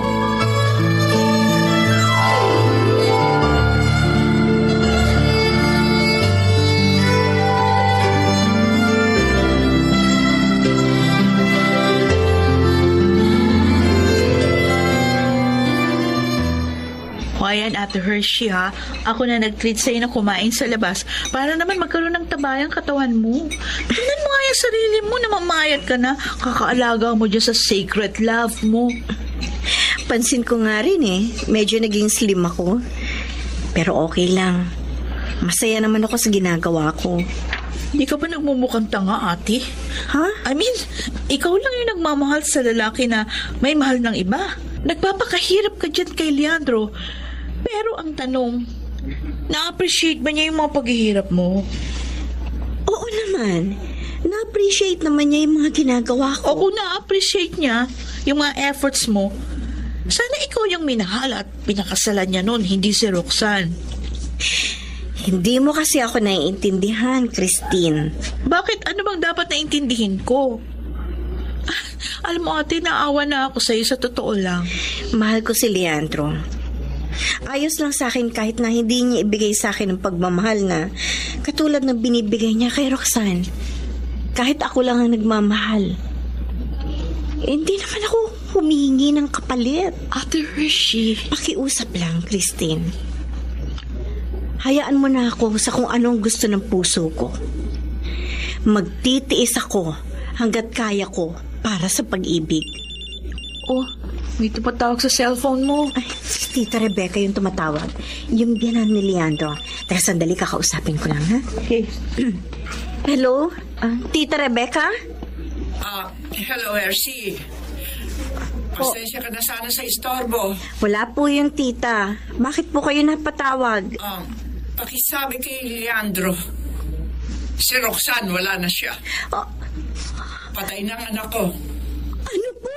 Ayan, Ate Hershey, ha? Ako na nag-treat sa'yo na kumain sa labas para naman magkaroon ng tabayang katawan mo. Tingnan mo nga yung sarili mo, namamayat ka na. Kakaalaga mo dyan sa sacred love mo. Pansin ko nga rin medyo naging slim ako. Pero okay lang. Masaya naman ako sa ginagawa ko. Hindi ka ba nagmumukhang tanga, ate? Ha? I mean, ikaw lang yung nagmamahal sa lalaki na may mahal ng iba. Nagpapakahirap ka dyan kay Leandro. Pero ang tanong, na-appreciate ba niya yung mga paghihirap mo? Oo naman. Na-appreciate naman niya yung mga ginagawa ko. O kung na-appreciate niya yung mga efforts mo, sana ikaw yung minahal at pinakasalan niya noon, hindi si Roxanne. Hindi mo kasi ako naiintindihan, Christine. Bakit? Ano bang dapat naintindihin ko? Alam mo, ate, naawa na ako sa'yo sa totoo lang. Mahal ko si Leandro. Ayos lang sa akin kahit na hindi niya ibigay sa akin ng pagmamahal na katulad ng binibigay niya kay Roxanne. Kahit ako lang ang nagmamahal. Hindi naman ako humihingi ng kapalit. Ate Hershey. Pakiusap lang, Christine. Hayaan mo na ako sa kung anong gusto ng puso ko. Magtitiis ako hanggat kaya ko para sa pag-ibig. Oh, may tumatawag sa cellphone mo. Ay, si Tita Rebecca yung tumatawag. Yung biyanan ni Leandro. Teka, sandali, kakausapin ko lang, ha? Okay. Hello? Tita Rebecca? Hello, Hershey. Pasensya ka na sana sa istorbo. Wala po yung tita. Bakit po kayo napatawag? Pakisabi kay Leandro. Si Roxanne, wala na siya. Patay na ang anak ko. Ano po?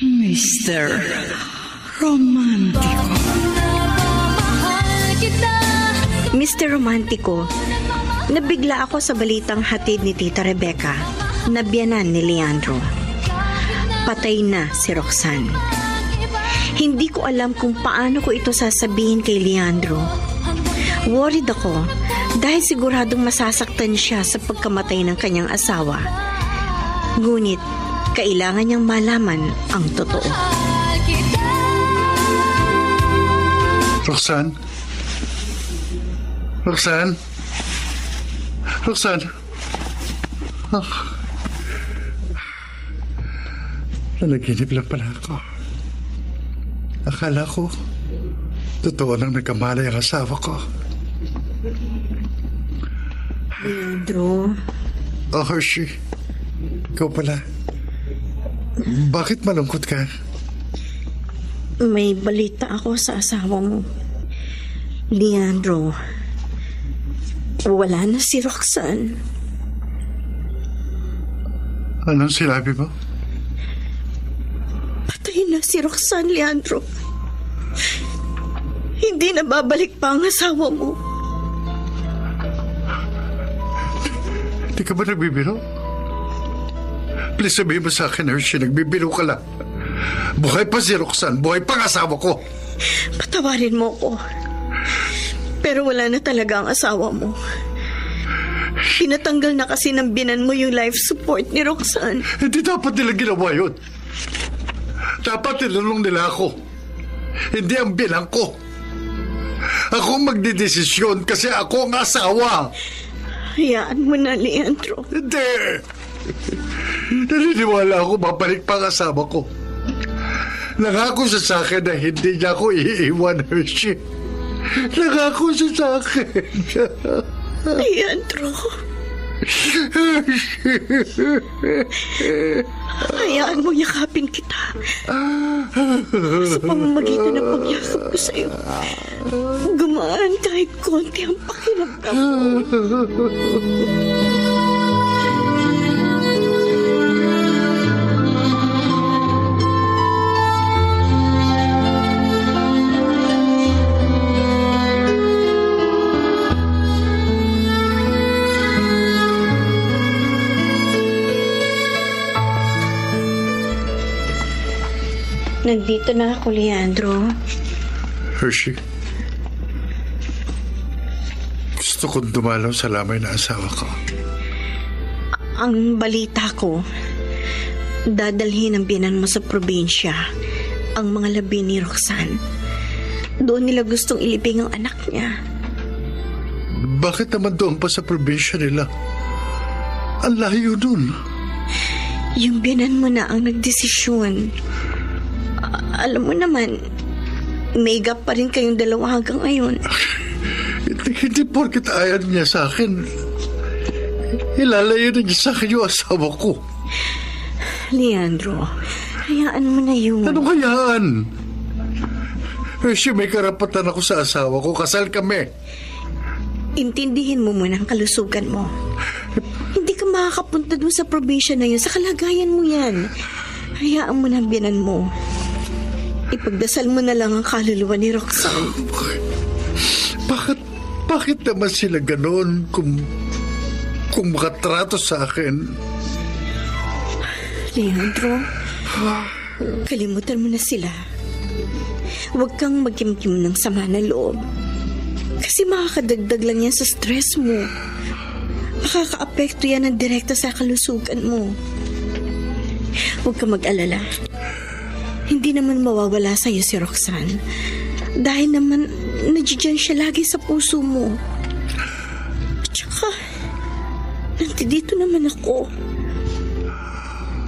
Mr. Romantico. Mr. Romantico, nabigla ako sa balitang hatid ni Tita Rebecca na biyanan ni Leandro. Patay na si Roxanne. Hindi ko alam kung paano ko ito sasabihin kay Leandro. Worried ako dahil siguradong masasaktan siya sa pagkamatay ng kanyang asawa. Ngunit, kailangan niyang malaman ang totoo. Roxanne? Roxanne? Roxanne? Nanaginip lang pala ako. Akala ko, totoo nang nagkamalay ang asawa ko. Leandro? Oh, Hershey. Ikaw pala. Bakit malungkot ka? May balita ako sa asawa mo. Leandro, wala na si Roxanne. Anong sinabi mo? Patay na si Roxanne, Leandro. Hindi na babalik pa ang asawa mo. Hindi ka ba nagbibiro? Please sabihin mo sa akin, Hershey, nagbibiro ka lang. Buhay pa si Roxanne, buhay pa ang asawa ko. Patawarin mo ko. Pero wala na talaga ang asawa mo. Pinatanggal na kasi ng binan mo yung life support ni Roxanne. Hindi dapat nila ginawa yun. Dapat tinulong nila ako. Hindi ang bilang ko. Ako ang magdidesisyon kasi ako ang asawa. Hayaan mo na, Leandro. Hindi. Naniniwala ako babalik pa ang asawa ko. Nangako siya sa akin na hindi niya ako iiwan, Hershey. Nangako siya sa akin. Leandro. Hayaan mo yakapin kita. Sa pamamagitan ng pagyakap ko sa'yo, gumaan kahit konti ang pakiramdam mo. Nandito na ako, Leandro. Hershey, gusto kong dumalaw sa lamay na asawa ko. Ang balita ko, dadalhin ang biyanan mo sa probinsya ang mga labi ni Roxanne. Doon nila gustong ilibing ang anak niya. Bakit naman doon pa sa probinsya nila? Ang layo dun. Yung biyanan mo na ang nagdesisyon. Alam mo naman, may gap pa rin kayong dalawa hanggang ngayon. Hindi porket ayaw niya sa akin. Ilalayo na niya sa akin yung asawa ko. Leandro, hayaan mo na yun. Anong hayaan? Hershey, may karapatan ako sa asawa ko. Kasal kami. Intindihin mo muna ang kalusugan mo. Hindi ka makakapunta doon sa probinsya na yun. Sa kalagayan mo yan. Hayaan mo na ang biyanan mo. Ipagdasal mo na lang ang kaluluwa ni Roxanne. Bakit naman sila ganon kung makatrato sa akin? Leandro, kalimutan mo na sila. Huwag kang magkimkim ng sama na loob. Kasi makakadagdag lang yan sa stress mo. Makakaapekto yan ng direkta sa kalusugan mo. Huwag kang mag-alala. Hindi naman mawawala sa'yo si Roxanne. Dahil naman, nandiyan siya lagi sa puso mo. At saka, nandito naman ako.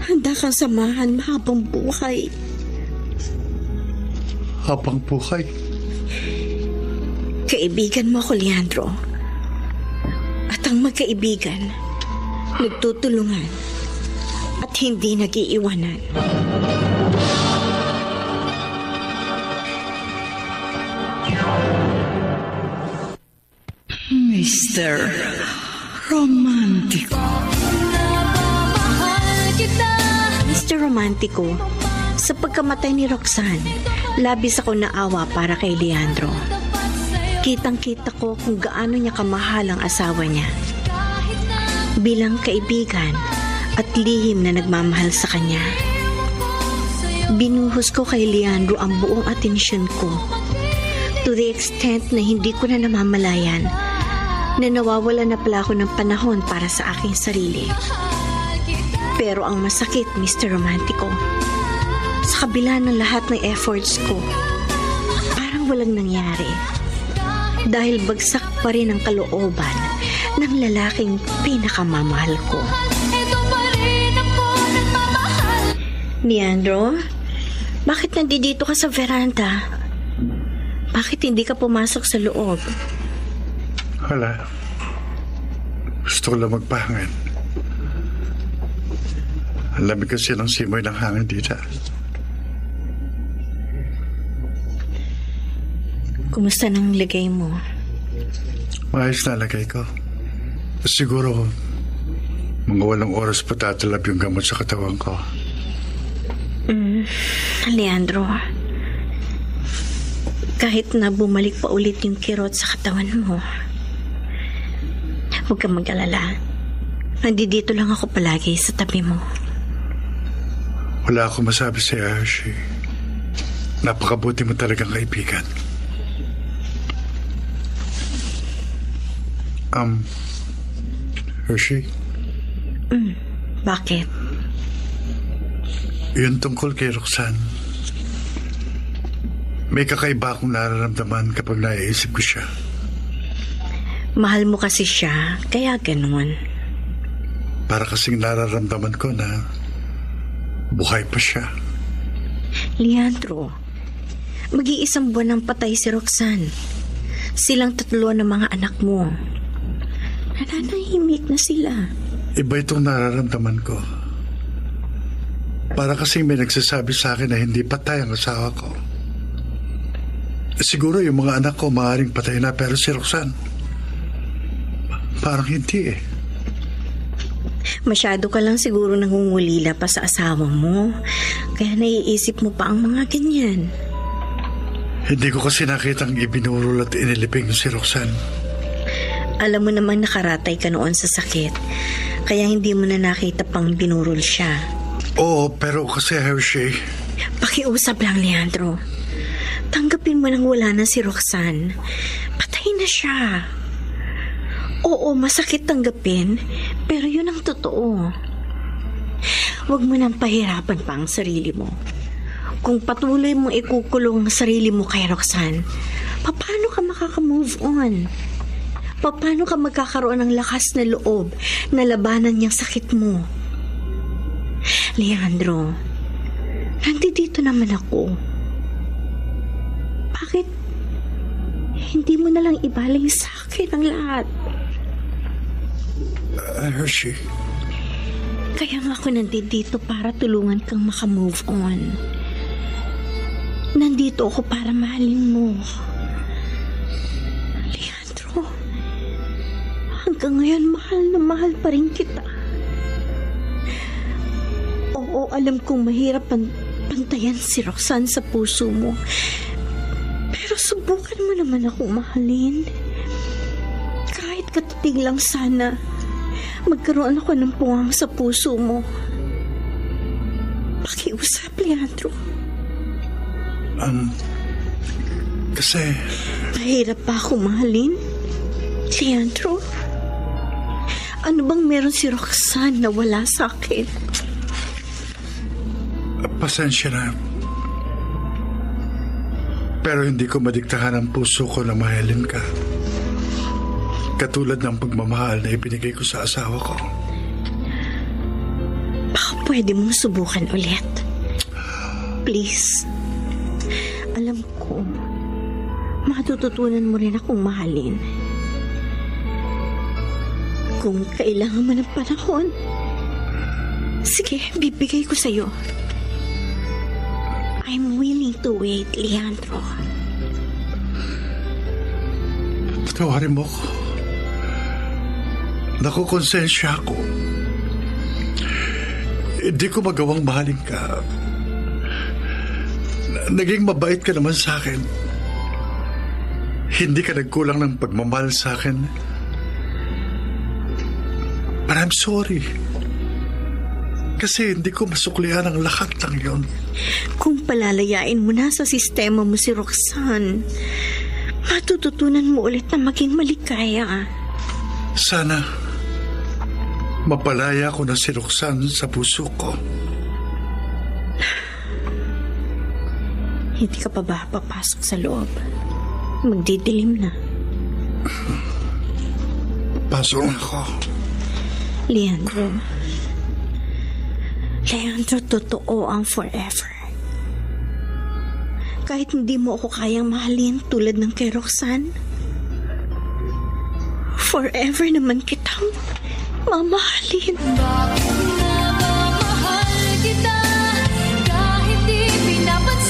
Handa kang samahan mahabang buhay. Habang buhay? Kaibigan mo ako, Leandro. At ang magkaibigan, nagtutulungan at hindi nag-iiwanan. Mr. Romantico. Mr. Romantico, sa pagkamatay ni Roxanne, labis ako naawa para kay Leandro. Kitang-kita ko kung gaano niya kamahal ang asawa niya. Bilang kaibigan at lihim na nagmamahal sa kanya. Binuhos ko kay Leandro ang buong atensyon ko. To the extent na hindi ko na namamalayan na nawawala na pala ako ng panahon para sa aking sarili. Pero ang masakit, Mr. Romantico, sa kabila ng lahat ng efforts ko, parang walang nangyari. Dahil bagsak pa rin ang kalooban ng lalaking pinakamamahal ko. Leandro, bakit nandito ka sa veranda? Bakit hindi ka pumasok sa loob? Wala. Gusto ko lang magpahangin. Ang lamig kasi ng simoy ng hangin dito. Kumusta nang lagay mo? Maayos na lagay ko. Siguro, mga 8 oras pa tatalab yung gamot sa katawan ko. Leandro, kahit na bumalik pa ulit yung kirot sa katawan mo, huwag kang mag-alala. Nandito lang ako palagi sa tabi mo. Wala akong masabi sa'yo, Hershey. Napakabuti mo talagang kaibigan. Hershey? Bakit? Yun tungkol kay Roxanne. May kakaiba akong nararamdaman kapag naiisip ko siya. Mahal mo kasi siya, kaya ganun. Para kasing nararamdaman ko na buhay pa siya. Leandro, mag-iisang buwan ng patay si Roxanne. Silang 3 ng mga anak mo. Nananahimik na sila. Iba itong nararamdaman ko. Para kasing may nagsasabi sa akin na hindi patay ang asawa ko. Siguro yung mga anak ko maaaring patay na, pero si Roxanne, parang hindi eh. Masyado ka lang siguro nangungulila pa sa asawa mo. Kaya naiisip mo pa ang mga ganyan. Hindi ko kasi nakitang ibinurol at iniliping si Roxanne. Alam mo namang nakaratay ka noon sa sakit. Kaya hindi mo na nakita pang binurol siya. Oo, pero kasi Hershey... Pakiusap lang, Leandro. Tanggapin mo nang wala na si Roxanne. Patay na siya. Oo, masakit tanggapin, pero yun ang totoo. Huwag mo nang pahirapan pa ang sarili mo. Kung patuloy mong ikukulong ang sarili mo kay Roxanne, paano ka makaka-move on? Paano ka magkakaroon ng lakas na loob na labanan niyang sakit mo? Leandro, nandito naman ako. Bakit hindi mo na lang ibaling sa akin ang lahat? Hershey. Kaya nga ako nandito para tulungan kang makamove on. Nandito ako para mahalin mo. Leandro, hanggang ngayon mahal na mahal pa rin kita. Oo, alam kong mahirap pantayan si Roxanne sa puso mo. Pero subukan mo naman akong mahalin. Kahit katating lang sana, magkaroon ako ng puwang sa puso mo. Pakiusap, Leandro. Kasi... Mahirap pa akong mahalin? Leandro? Ano bang meron si Roxanne na wala sa akin? Pasensya na. Pero hindi ko madiktahan ang puso ko na mahalin ka. Katulad ng pagmamahal na ibinigay ko sa asawa ko. Baka pwede mong subukan ulit. Please. Alam ko, matututunan mo rin akong mahalin. Kung kailangan mo ng panahon, sige, bibigay ko sa'yo. I'm willing to wait, Leandro. Patawarin mo ko. Nakukonsensya ako. Hindi ko magawang mahalin ka. Naging mabait ka naman sa akin. Hindi ka nagkulang ng pagmamahal sa akin. But I'm sorry. Kasi hindi ko masuklian ang lahat ng yon. Kung palalayain mo na sa sistema mo si Roxanne, matututunan mo ulit na maging maligaya. Sana mapalaya ko na si Roxanne sa puso ko. Hindi ka pa ba papasok sa loob? Magdidilim na. Pasok na ako. Leandro, totoo ang forever. Kahit hindi mo ako kayang mahalin tulad ng kay Roxanne, forever naman kitang mamahalin.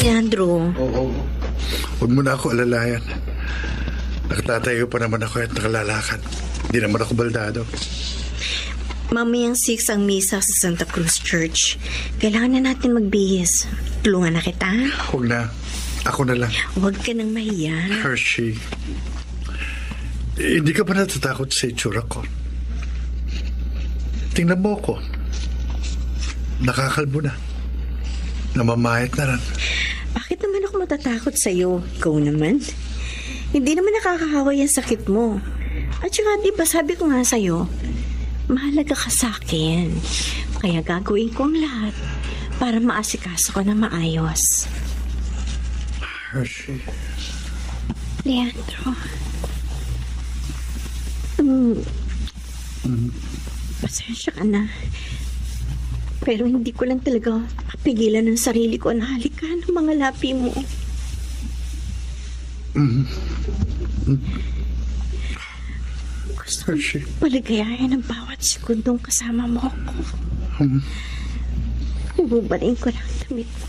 Leandro. Oo. Huwag mo na ako alalayan. Nakatatayo pa naman ako at nakalalakad. Hindi naman ako baldado. Mamayang 6 ang misa sa Santa Cruz Church. Kailangan na natin magbihis. Tulungan na kita. Huwag na. Ako na lang. Huwag ka nang mahiya. Hershey, hindi ka ba natatakot sa itsura ko? Tingnan mo ko. Nakakalbo na. Namamayat na rin. Bakit naman ako matatakot sa'yo? Ikaw naman. Hindi naman nakakahawa yung sakit mo. At saka, di ba sabi ko nga sa'yo, mahalaga ka sa akin. Kaya gagawin ko ang lahat para maasikaso ko na maayos. Hershey. Leandro. Pasensya ka na. Pero hindi ko lang talaga mapigilan ng sarili ko na halikan ng mga lapi mo. Gusto Hershey. paligayahin ang bawat sekundong kasama mo ako. Ibubalin ko lang ang damit mo.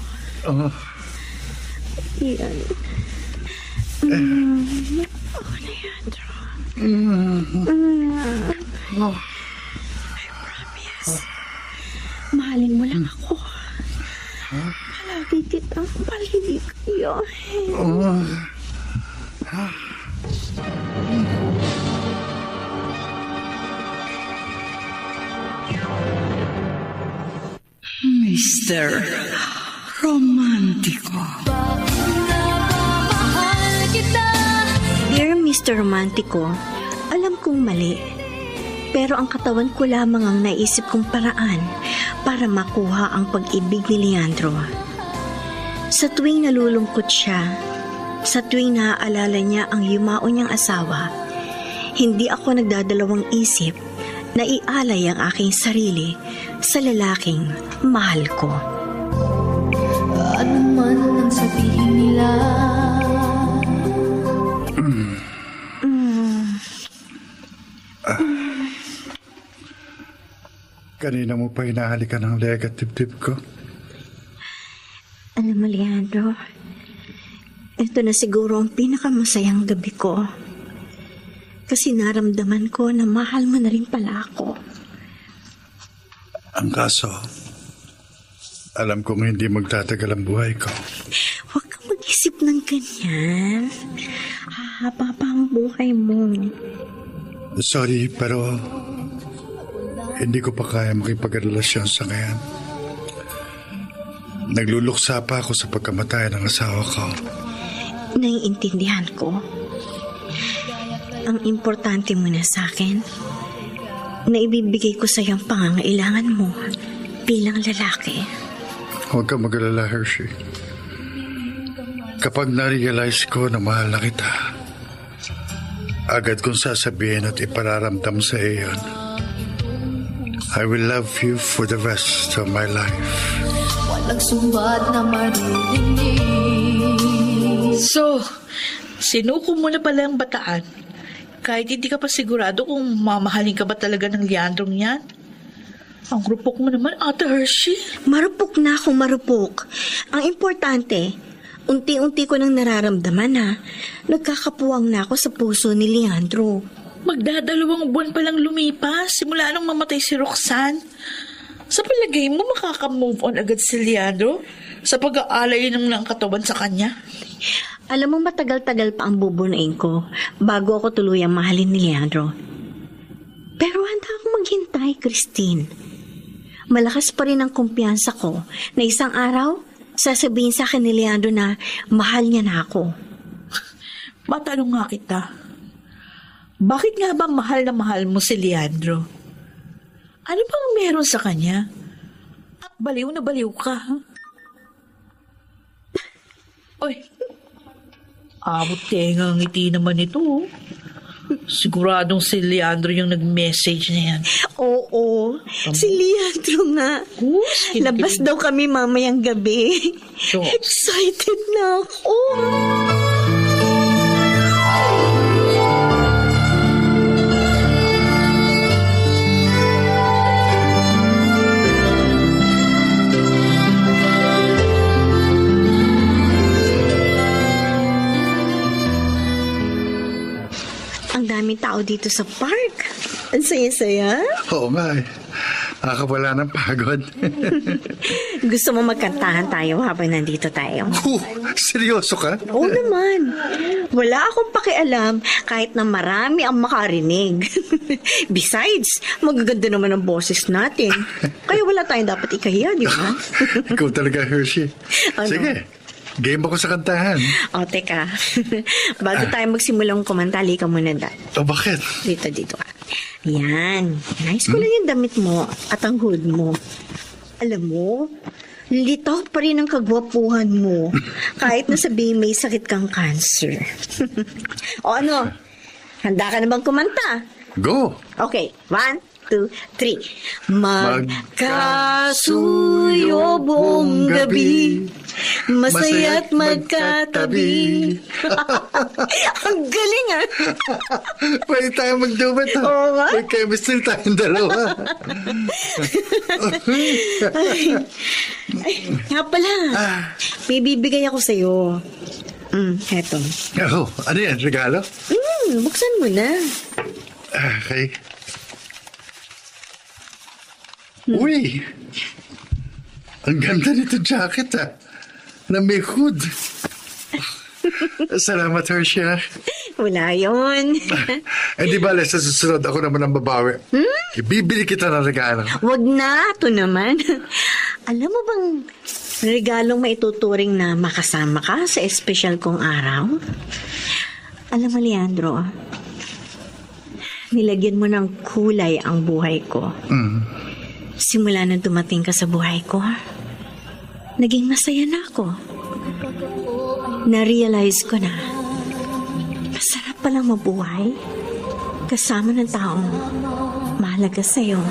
Yan. Oh, Leandro. I promise. Mahalin mo lang ako. Palagi kitang paligayahin. Mr. Romantiko. Dear Mr. Romantico, alam kong mali. Pero ang katawan ko lamang ang naisip kong paraan para makuha ang pag-ibig ni Leandro. Sa tuwing nalulungkot siya, sa tuwing naaalala niya ang yumao niyang asawa, hindi ako nagdadalawang isip na ialay ang aking sarili sa lalaking mahal ko. Ano man ang sabihin nila, Kanina mo pa hinahalikan ng leg at tip-tip ko. Alam mo, Leandro, ito na siguro ang pinakamasayang gabi ko. Kasi naramdaman ko na mahal mo na rin pala ako. Ang kaso, alam kong hindi magtatagal ang buhay ko. Huwag kang mag-isip ng ganyan. Hahaba pa ang buhay mo. Sorry, pero hindi ko pa kaya makipag-relasyon sa ngayon. Nagluluksa pa ako sa pagkamatay ng asawa ko. Naiintindihan ko. Ang importante mo na sa akin, na ibibigay ko sa iyong pangangailangan mo bilang lalaki. Huwag kang mag-alala, Hershey. Kapag na-realize ko na mahal na kita, agad kong sasabihin at ipararamdam sa iyon. I will love you for the rest of my life. walang sumbat na maririnig. So, sinuko mo na pala ang bataan. Kahit hindi ka pa sigurado kung mamahalin ka ba talaga ng Leandrong yan. Ang rupok mo naman, Ate Hershey. Marupok na akong marupok. Ang importante, unti-unti ko nang nararamdaman na nagkakapuwang na ako sa puso ni Leandro. Magdadalawang buwan palang lumipas simula nung mamatay si Roxanne. Sa palagay mo, makaka-move on agad si Leandro sa pag-aalay ng katawan sa kanya? Alam mo, matagal-tagal pa ang bubunuin ko bago ako tuluyang mahalin ni Leandro. Pero handa akong maghintay, Christine. Malakas pa rin ang kumpiyansa ko na isang araw, sasabihin sa akin ni Leandro na mahal niya na ako. Matanong nga kita, bakit nga ba mahal na mahal mo si Leandro? Ano bang meron sa kanya? At baliw na baliw ka, ha? Oy, abot tenga ang ngiti naman ito. Oh. Siguradong si Leandro yung nag-message na yan. Oo, si Leandro nga. Labas daw kami mamayang gabi. Sure. Excited na ako. Ang daming tao dito sa park. Ang saya-saya. Oo nga eh. Nakakawala ng pagod. Gusto mo magkantahan tayo habang nandito tayo? Seryoso ka? Oo naman. Wala akong pakialam kahit na marami ang makarinig. Besides, magaganda naman ang boses natin. Kaya wala tayong dapat ikahiya, di ba? Ikaw talaga, Hershey. Ano? Sige, game ako sa kantahan. O, teka. Bago tayo magsimulang kumanta, ka muna O bakit? Dito ka. Yan. Nice ko lang yung damit mo at ang hood mo. Alam mo, litaw pa rin ang kagwapuhan mo kahit na sabihin may sakit kang cancer. O ano? Handa ka na bang kumanta? Go! Okay. 1, 2, 3. Magkasuyobong gabi, masaya't magkatabi. Ang galing ah! Pwede tayo mag-duet ha? Oo nga. May chemistry tayong dalawa. Ay, nga pala. May bibigay ako sa'yo. Eto. Oh, ano yan? Regalo? Buksan mo na. Okay. Uy! Ang ganda nito jacket na may hood. Salamat, Hershey. Wala yun. Di ba, sa susunod ako naman ang babawi. Ibibili kita ng regalo. Wag na, ito naman. Alam mo bang regalong maituturing na makasama ka sa espesyal kong araw? Alam mo, Leandro, nilagyan mo ng kulay ang buhay ko. Simula nang dumating ka sa buhay ko, naging masaya na ako. Na-realize ko na masarap palang mabuhay kasama ng taong mahalaga sa'yo.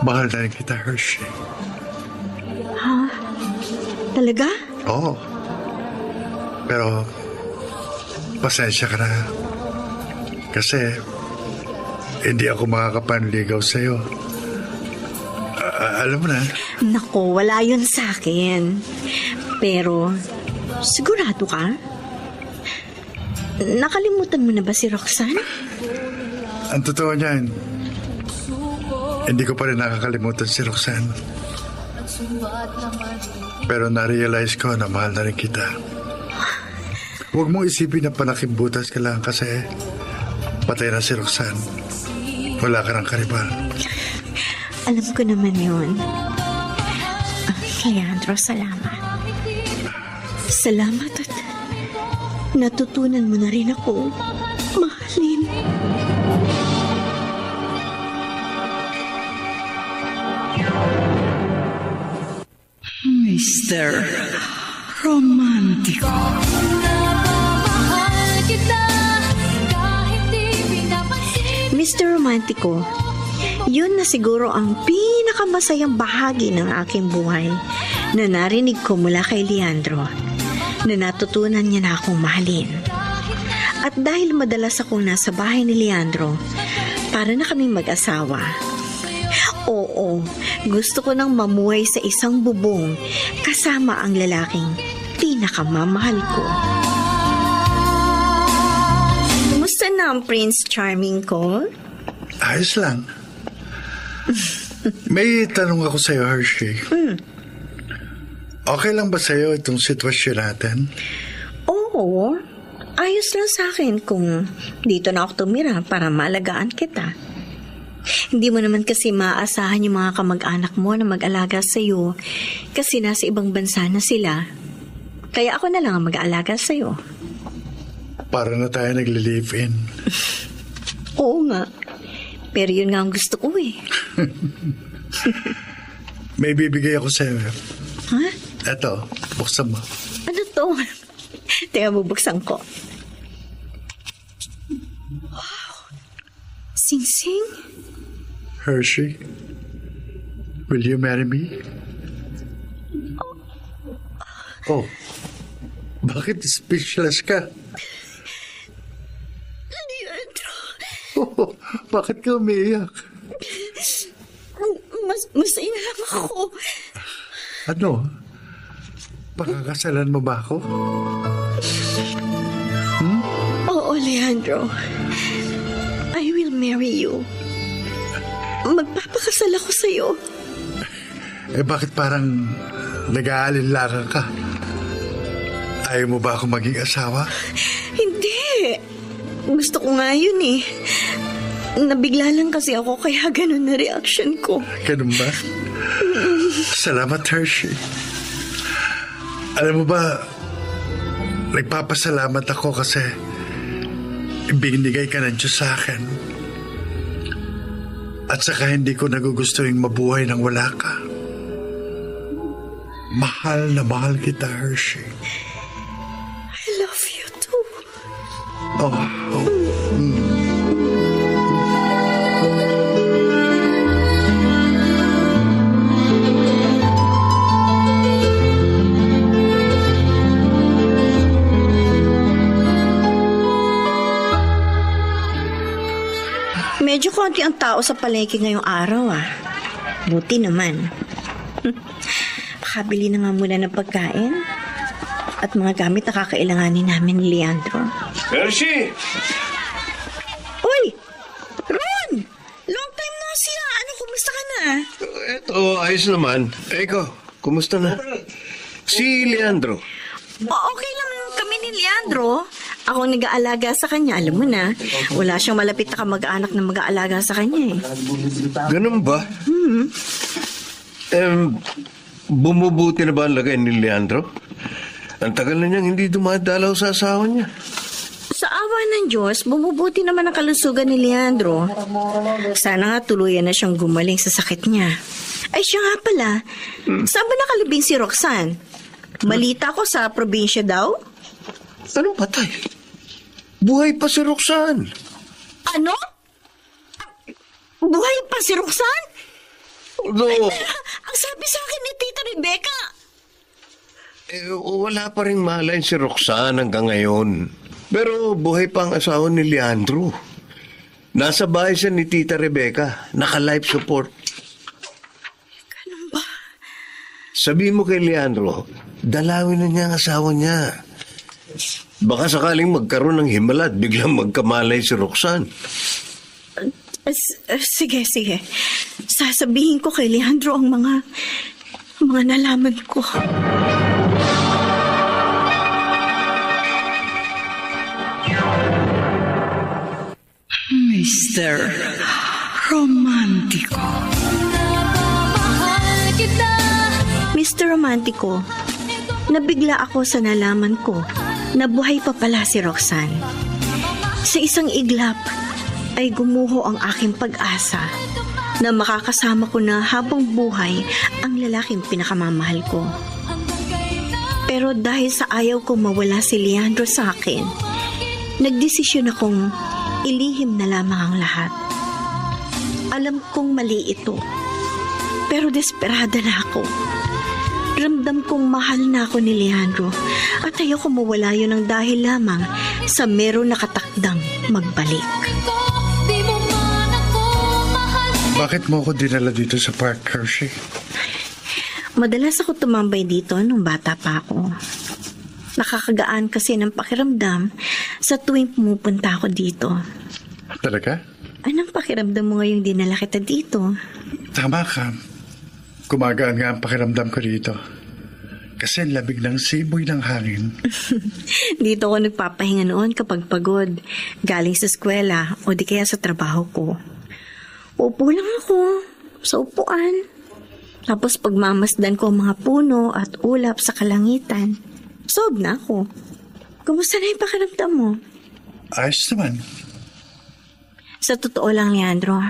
Mahal na rin kita, Hershey. Ha? Talaga? Oo. Pero, pasensya ka na. Kasi, hindi ako makakapanligaw sa'yo. Alam mo na. Nako, wala yun sa akin. Pero, sigurado ka? Nakalimutan mo na ba si Roxanne? Ang totoo niyan, hindi ko pa rin nakakalimutan si Roxanne. Pero na-realize ko na mahal na rin kita. Huwag mong isipin na panakibutas ka lang kasi patay na si Roxanne. Wala ka ng karibal. Alam ko naman yun. Leandro, salamat. Salamat at natutunan mo na rin ako mahalin. Mr. Romantico. Mr. Romantico, yun na siguro ang pinakamasayang bahagi ng aking buhay na narinig ko mula kay Leandro, na natutunan niya na akong mahalin. At dahil madalas akong nasa bahay ni Leandro, para na kaming mag-asawa. Oo, gusto ko nang mamuhay sa isang bubong kasama ang lalaking pinakamamahal ko. Kumusta na ang Prince Charming ko? Ayos lang. May tanong ako sa'yo, Hershey. Okay lang ba sa'yo itong sitwasyon natin? Oo, ayos lang sa akin kung dito na ako tumira para maalagaan kita. Hindi mo naman kasi maaasahan yung mga kamag-anak mo na mag-alaga sa'yo kasi nasa ibang bansa na sila. Kaya ako na lang ang mag-aalaga sa'yo. Para na tayo nagli-live-in. Oo nga. Pero yun nga ang gusto ko eh. May bibigay ako sa'yo. Ha? Eto, buksan mo. Ano to? Teka, bubuksan ko. Wow! Sing-sing? Hershey, will you marry me? Oh, bakit speechless ka? Leandro, Oh, bakit ka umiiyak? masaya lang ako. Ano? Pakakasalan mo ba ako? Oo, Leandro. I will marry you. magpapakasal ako sa'yo. Bakit parang nag-aalinlangan ka? Ayaw mo ba ako maging asawa? Hindi. Gusto ko nga yun eh. Nabigla lang kasi ako kaya ganun na reaction ko. Ganun ba? Salamat, Hershey. Alam mo ba, nagpapasalamat ako kasi ibinigay ka ng Diyos sa akin. At saka hindi ko nagugustuhin mabuhay nang wala ka. Mahal na mahal kita, Hershey. I love you too. Oh. Medyo konti ang tao sa palengke ngayong araw Buti naman. Pakabili na nga muna ng pagkain at mga gamit na kakailanganin namin ni Leandro. Hershey! Uy! Ron! Long time no see Ano, kumusta ka na? Eto, ayos naman. Ikaw, kumusta na? Si Leandro. Okay lang kami ni Leandro. Ako ang nag-aalaga sa kanya. Alam mo na, wala siyang malapit na kamag-anak na mag-aalaga sa kanya Ganun ba? Bumubuti na ba ang lagay ni Leandro? Ang tagal na niyang hindi dumadalaw sa asawa niya. Sa awa ng Diyos, bumubuti naman ang kalusugan ni Leandro. Sana nga tuluyan na siyang gumaling sa sakit niya. Ay siya nga pala, saan ba nakalibing si Roxanne? Balita ko sa probinsya daw? Anong patay? Buhay pa si Roxanne. Ano? Buhay pa si Roxanne? No. Ang sabi sa akin ni Tita Rebecca. Wala pa rin malay si Roxanne hanggang ngayon. Pero buhay pa ang asawa ni Leandro. Nasa bahay siya ni Tita Rebecca. Naka-life support. Ganun ba? Sabihin mo kay Leandro, dalawin na niya ang asawa niya. Baka sakaling magkaroon ng himala at biglang magkamalay si Roxanne. Sige. Sasabihin ko kay Leandro ang mga nalaman ko. Mr. Romantico. Mr. Romantico, nabigla ako sa nalaman ko na buhay pa pala si Roxanne. Sa isang iglap ay gumuho ang aking pag-asa na makakasama ko na habang buhay ang lalaking pinakamamahal ko. Pero dahil sa ayaw ko mawala si Leandro sa akin, nagdesisyon akong ilihim na lamang ang lahat. Alam kong mali ito, pero desperada na ako. Ramdam kong mahal na ako ni Leandro at ayoko mawala yun ng dahil lamang sa meron nakatakdang magbalik. Bakit mo ako dinala dito sa park, Hershey? Madalas ako tumambay dito nung bata pa ako. Nakakagaan kasi ng pakiramdam sa tuwing pumupunta ako dito. Talaga? Anong pakiramdam mo ngayong dinala kita dito? Tama ka. Kumagaan nga ang pakiramdam ko dito. Kasi ang labig ng simoy ng hangin. Dito ako nagpapahinga noon kapag pagod, galing sa eskwela o di kaya sa trabaho ko. Upo lang ako sa upuan. Tapos pagmamasdan ko ang mga puno at ulap sa kalangitan, sob na ako. Kumusta na yung pakiramdam mo? Ayos naman. Sa totoo lang, Leandro,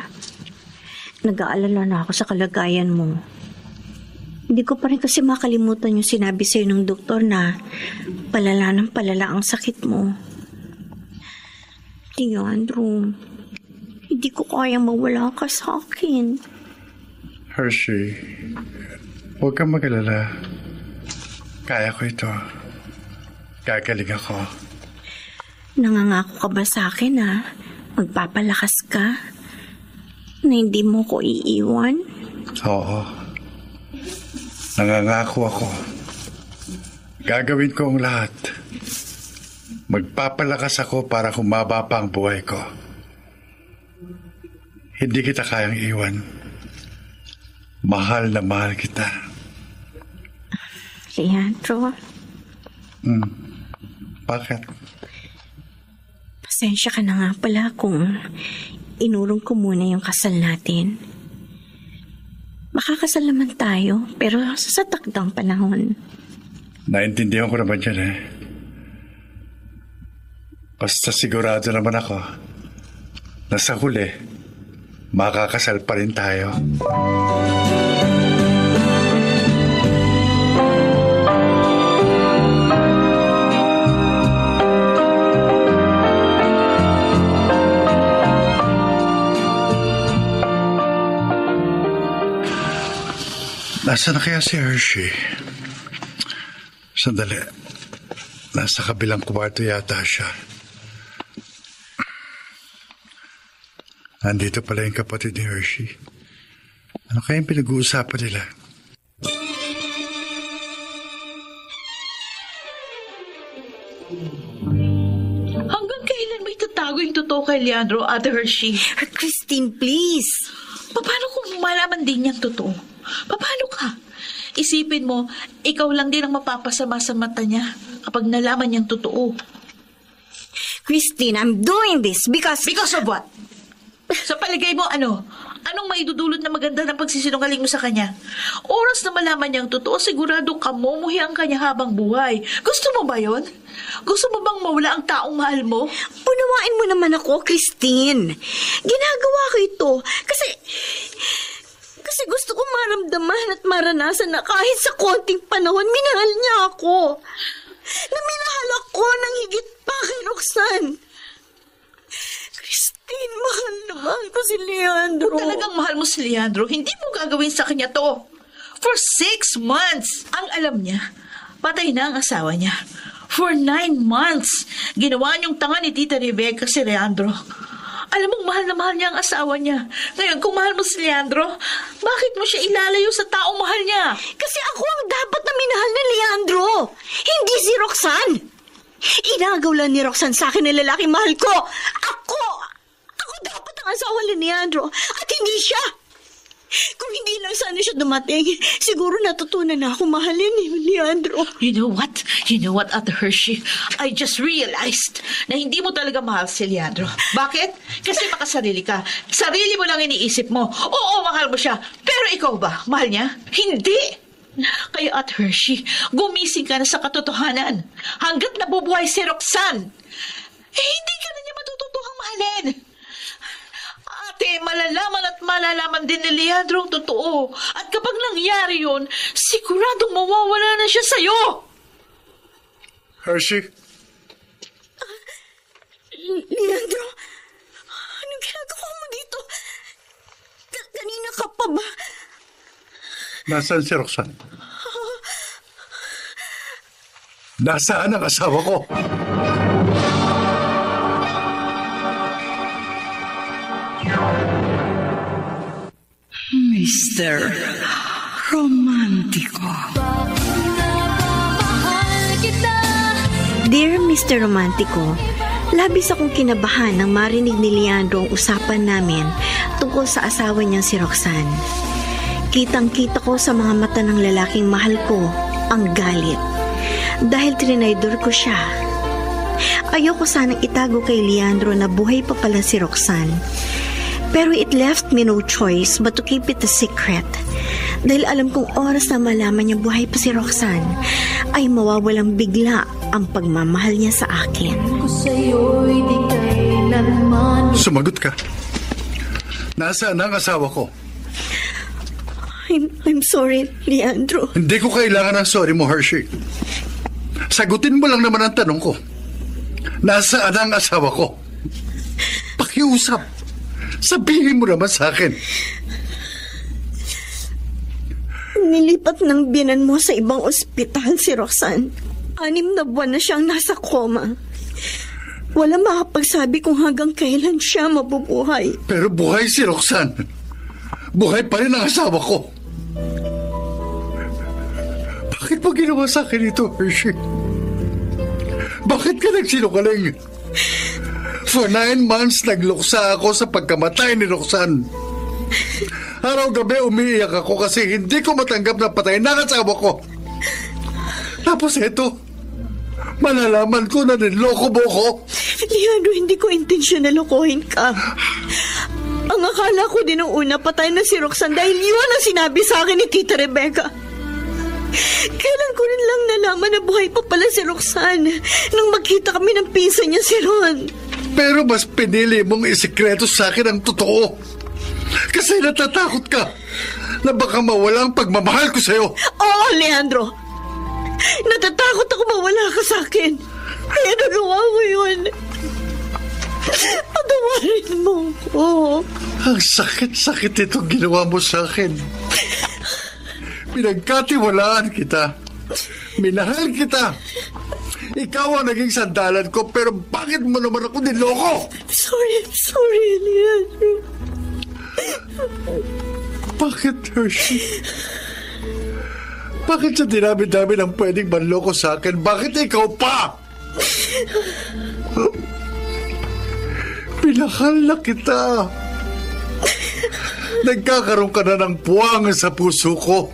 nag-aalala na ako sa kalagayan mo. Hindi ko pa rin kasi makalimutan yung sinabi sa'yo ng doktor na palala ng palala ang sakit mo. Leandro, hindi ko kayang mawala ka sa akin. Hershey, huwag kang mag-alala. Kaya ko ito. Gagaling ako. Nangangako ka ba sa akin magpapalakas ka? Na hindi mo ko iiwan? Oo. Nangangako ako. Gagawin ko ang lahat. Magpapalakas ako para humaba pa ang buhay ko. Hindi kita kayang iwan. Mahal na mahal kita. Leandro, Bakit? pasensya ka na nga pala kung inurong ko muna yung kasal natin. Makakasal naman tayo, pero sa takdang panahon. Naintindihan ko naman yan eh. Basta sigurado naman ako na sa huli, makakasal pa rin tayo. Nasaan na kaya si Hershey? Sandali. Nasa kabilang kwarto yata siya. Nandito pala yung kapatid ni Hershey. Ano kaya yung pinag-uusapan nila? Hanggang kailan mo itatago yung totoo kay Leandro, Ate Hershey? Christine, please. Paano kung malaman din niyang totoo? Paano ka? Isipin mo, ikaw lang din ang mapapasama sa mata niya kapag nalaman niyang totoo. Christine, I'm doing this because... Because of what? Sa paligay mo, ano? Anong maidudulot na maganda ng pagsisinungaling mo sa kanya? Oras na malaman niyang totoo, sigurado kamumuhi ang kanya habang buhay. Gusto mo ba yon? Gusto mo bang mawala ang taong mahal mo? Unawain mo naman ako, Christine. Ginagawa ko ito kasi gusto ko maramdaman at maranasan na kahit sa konting panahon, minahal niya ako. Na minahal ako ng higit pa kay Roxanne. Christine, mahal na mahal ko si Leandro. Kung talagang mahal mo si Leandro, hindi mo gagawin sa kanya to. For 6 months, ang alam niya, patay na ang asawa niya. For 9 months, ginawa niyong tanga ni Tita Rebecca si Leandro. Alam mong mahal na mahal niya ang asawa niya. Ngayon, kung mahal mo si Leandro, bakit mo siya ilalayo sa taong mahal niya? Kasi ako ang dapat na minahal ni Leandro, hindi si Roxanne. Inagaw lang ni Roxanne sa akin na lalaki mahal ko. Ako dapat ang asawa ni Leandro at hindi siya. Kung hindi lang sana siya dumating, siguro natutunan na ako mahalin ni Leandro. You know what? Ate Hershey? I just realized na hindi mo talaga mahal si Leandro. Bakit? Kasi makasarili ka. Sarili mo lang iniisip mo. Oo, mahal mo siya. Pero ikaw ba? Mahal niya? Hindi. Kaya Ate Hershey, gumising ka na sa katotohanan. Hanggat nabubuhay si Roxanne, hindi ka na niya matututupang mahalin. Ate, malalaman din ni Leandro ang totoo. At kapag nangyari yun, siguradong mawawala na siya sa'yo. Hershey? Leandro, anong ginagawa mo dito? Kanina ka pa ba? Nasaan si Roxanne? Nasaan ang asawa ko? Mr. Romántico. Dear Mr. Romantico, labis akong kinabahan nang marinig ni Leandro ang usapan namin tungkol sa asawa niyang si Roxanne. Kitang-kita ko sa mga mata ng lalaking mahal ko ang galit dahil trinaydor ko siya. Ayoko sanang itago kay Leandro na buhay pa pala si Roxanne. Pero it left me no choice but to keep it a secret. Dahil alam kong oras na malaman niya buhay pa si Roxanne, ay mawawalang bigla ang pagmamahal niya sa akin. Sumagot ka. Nasaan ang asawa ko? I'm sorry, Leandro. Hindi ko kailangan ng sorry mo, Hershey. Sagutin mo lang naman ang tanong ko. Nasaan ang asawa ko? Pakiusap. Sabihin mo naman sa akin. Nilipat ng biyanan mo sa ibang ospital si Roxanne. 6 na buwan na siyang nasa coma. Wala makapagsabi kung hanggang kailan siya mabubuhay. Pero buhay si Roxanne. Buhay pa rin ang asawa ko. Bakit mo ginawa sa akin ito, Hershey? Bakit ka nagsinungaling? For 9 months, nagluksa ako sa pagkamatay ni Roxanne. Araw-gabi umiiyak ako kasi hindi ko matanggap na patay na asawa ko. Tapos eto, malalaman ko na niloko mo ko. Leandro, hindi ko intensyon na lokohin ka. Ang akala ko din nung una, patay na si Roxanne dahil yun ang sinabi sa akin ni Tita Rebecca. Kailan ko rin lang nalaman na buhay pa pala si Roxanne nang magkita kami ng pinsan niya si Ron. Pero mas pinili mong isikreto sa akin ang totoo. Kasi natatakot ka na baka mawala ang pagmamahal ko sa'yo. Oo, Leandro. Natatakot ako mawala ka sa akin. Kaya nagawa ko yun. Patawarin mo ko. Ang sakit-sakit itong ginawa mo sa akin. Pinagkatiwalaan kita. Minahal kita. Ikaw ang naging sandalan ko, pero bakit mo naman ako niloko? Sorry, Leandro. Bakit, Hershey? Bakit sa dinami-dami ng pwedeng manloko sa akin? Bakit ikaw pa? Pinahal na kita. Nagkakaroon ka na ng puwang sa puso ko.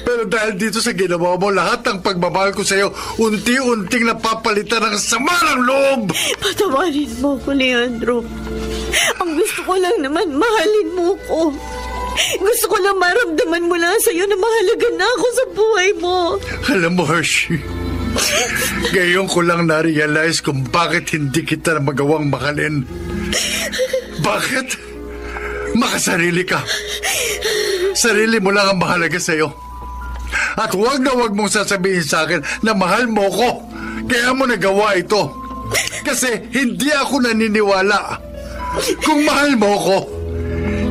Pero dahil dito sa ginawa mo, lahat ng pagmamahal ko sa'yo, unti-unting napapalitan ng sama ng loob. Patawarin mo ko, Leandro. Ang gusto ko lang naman, mahalin mo ko. Gusto ko lang maramdaman mo lang sa'yo na mahalaga na ako sa buhay mo. Alam mo, Hershey, ngayon ko lang na-realize kung bakit hindi kita magawang mahalin. Bakit? Makasarili ka. Sarili mo lang ang mahalaga sa'yo. At huwag na huwag mong sasabihin sa akin na mahal mo ko. Kaya mo nagawa ito. Kasi hindi ako naniniwala. Kung mahal mo ko,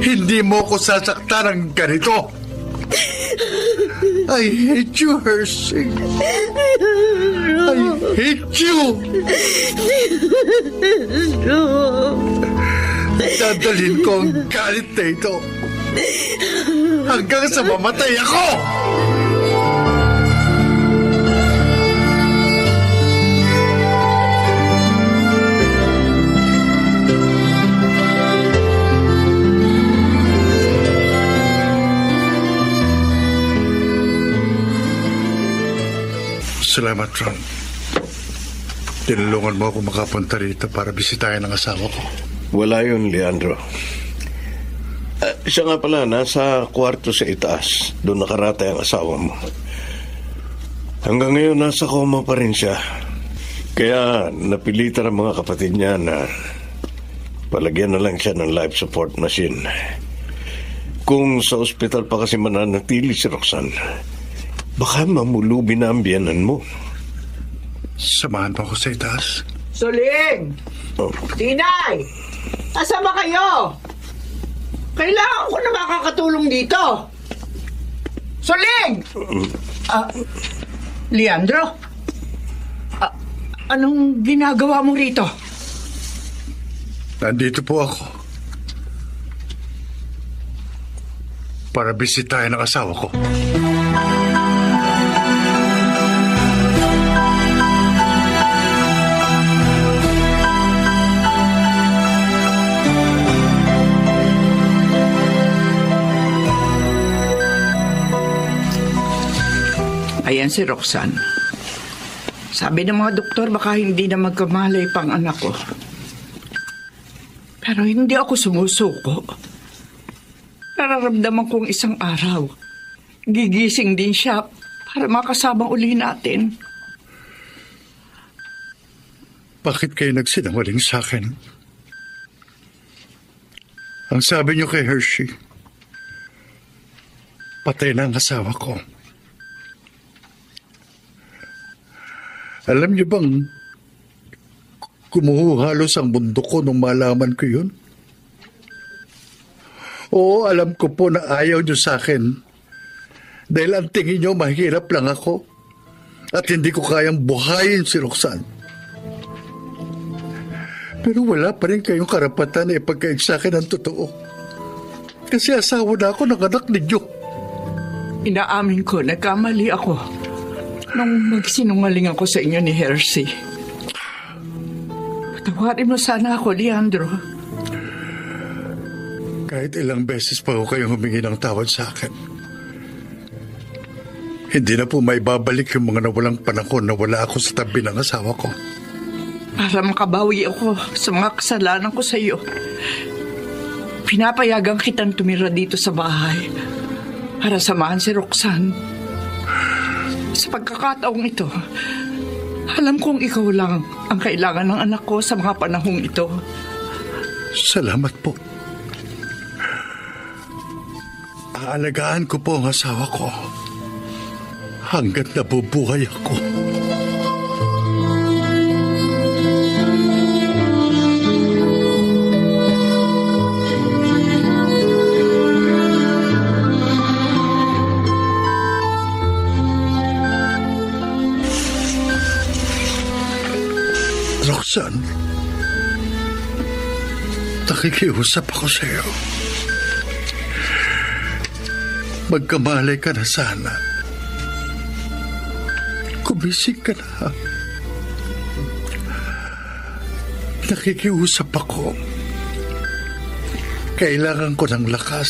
hindi mo ko sasaktan ng ganito. I hate you, Hershey. I hate you. Dadalhin ko ang galit na ito hanggang sa mamatay ako. Salamat, Ron. Tinulungan mo ako makapunta rito para bisitahin ang asawa ko. Wala yun, Leandro. Siya nga pala, nasa kwarto sa itaas. Doon nakaratay ang asawa mo. Hanggang ngayon, nasa koma pa rin siya. Kaya napilitan ang mga kapatid niya na palagyan na lang siya ng life support machine. Kung sa ospital pa kasi mananatili si Roxanne, baka mamulubi na ang biyanan mo. Samahan pa ako sa itaas. Suling! Oh. Tinay! Asa ba kayo? Kailangan ko na makakatulong dito. Suling! Leandro? Anong ginagawa mo rito? Nandito po ako para bisitahin ang asawa ko. Ayan si Roxanne. Sabi ng mga doktor, baka hindi na magkamalay pang anak ko. Pero hindi ako sumusuko. Nararamdaman kong isang araw, gigising din siya para makasama uli natin. Bakit kayo nagsinungaling sa akin? Ang sabi niyo kay Hershey, patay na ang asawa ko. Alam niyo bang kumuhalos ang mundo ko nung malaman ko yun? Oo, alam ko po na ayaw niyo sa akin dahil ang tingin niyo mahirap lang ako at hindi ko kayang buhayin si Roxanne. Pero wala pa rin kayong karapatan na ipagkain sa akin ang totoo. Kasi asawa na ako ng anak ninyo. Inaamin ko, nagkamali ako nung magsinungaling ako sa inyo ni Hershey. Patawarin mo sana ako, Leandro. Kahit ilang beses pa ako kayong humingi ng tawad sa akin, hindi na po may babalik yung mga nawalang panahon na wala ako sa tabi ng asawa ko. Para makabawi ako sa mga kasalanan ko sa iyo, pinapayagan kitang tumira dito sa bahay para samahan si Roxanne. Sa pagkakataong ito, alam kong ikaw lang ang kailangan ng anak ko sa mga panahong ito. Salamat po. Aalagaan ko po ang asawa ko hanggat nabubuhay ako. Roxanne, nakikiusap ako sa iyo. Magkamalay ka na sana. Kumising ka na. Nakikiusap ako. Kailangan ko ng lakas.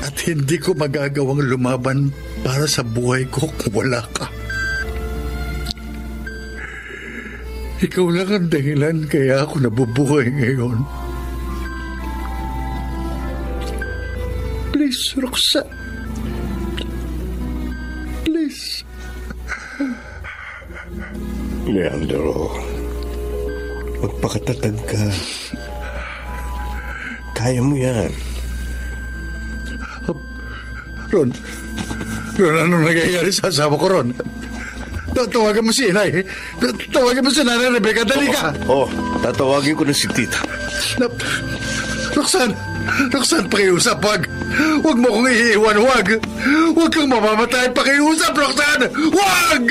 At hindi ko magagawang lumaban para sa buhay ko kung wala ka. Ikaw lang ang dahilan kaya ako nabubuhay ngayon. Please, Roxanne. Please. Leandro, magpakatatag ka. Kaya mo yan. Ron, anong nangyayari sa asawa ko, Ron? Tawagan mo si Inay. Tawagan mo si Nanay Rebecca. Dali ka. Tatawagin ko na si Tita. Roxanne, pakiusap, wag. Huwag mo kong iiwan, wag. Huwag kang mamamatay, pakiusap, Roxanne. Wag!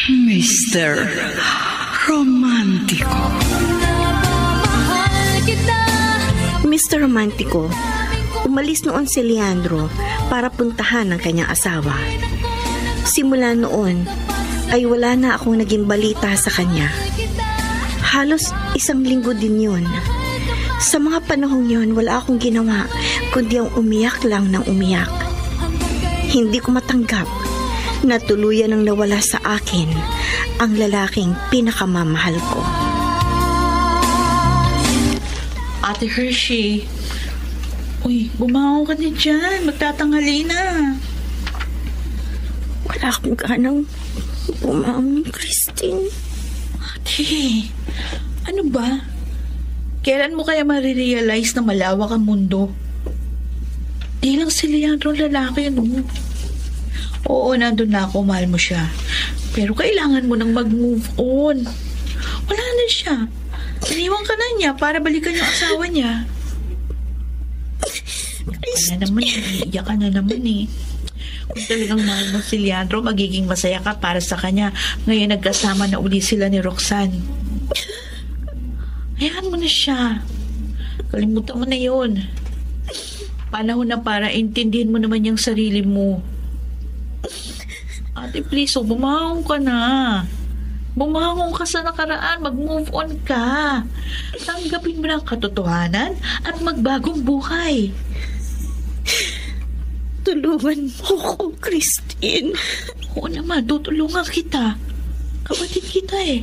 Mr. Romantico. Mr. Romantico, umalis noon si Leandro para puntahan ang kanyang asawa. Simula noon, ay wala na akong naging balita sa kanya. Halos 1 linggo din yun. Sa mga panahong yun, wala akong ginawa kundi ang umiyak lang ng umiyak. Hindi ko matanggap na tuluyan ang nawala sa akin ang lalaking pinakamamahal ko. Ate Hershey, uy, bumangon ka na dyan. Magtatanghali na. Wala akong ganang bumangon, Christine. Ate, ano ba? Kailan mo kaya marirealize na malawak ang mundo? Di lang si Leandro lalaki, no? Oo, nandun na ako, mahal mo siya. Pero kailangan mo nang mag-move on. Wala na siya. Iniwan ka na niya para balikan yung asawa niya. Kaya naman, iiyak ka na naman eh. Kung talagang mahal mo si Leandro, magiging masaya ka para sa kanya. Ngayon nagkasama na uli sila ni Roxanne. Hayaan mo na siya. Kalimutan mo na yun. Panahon na para intindihin mo naman yung sarili mo. Ate, please, bumangon ka na. Bumangon ka sa nakaraan, mag-move on ka. Tanggapin mo na ang katotohanan at magbagong buhay. Tulungan mo ko, Christine. Oo naman, tutulungan kita. Kapatid kita eh.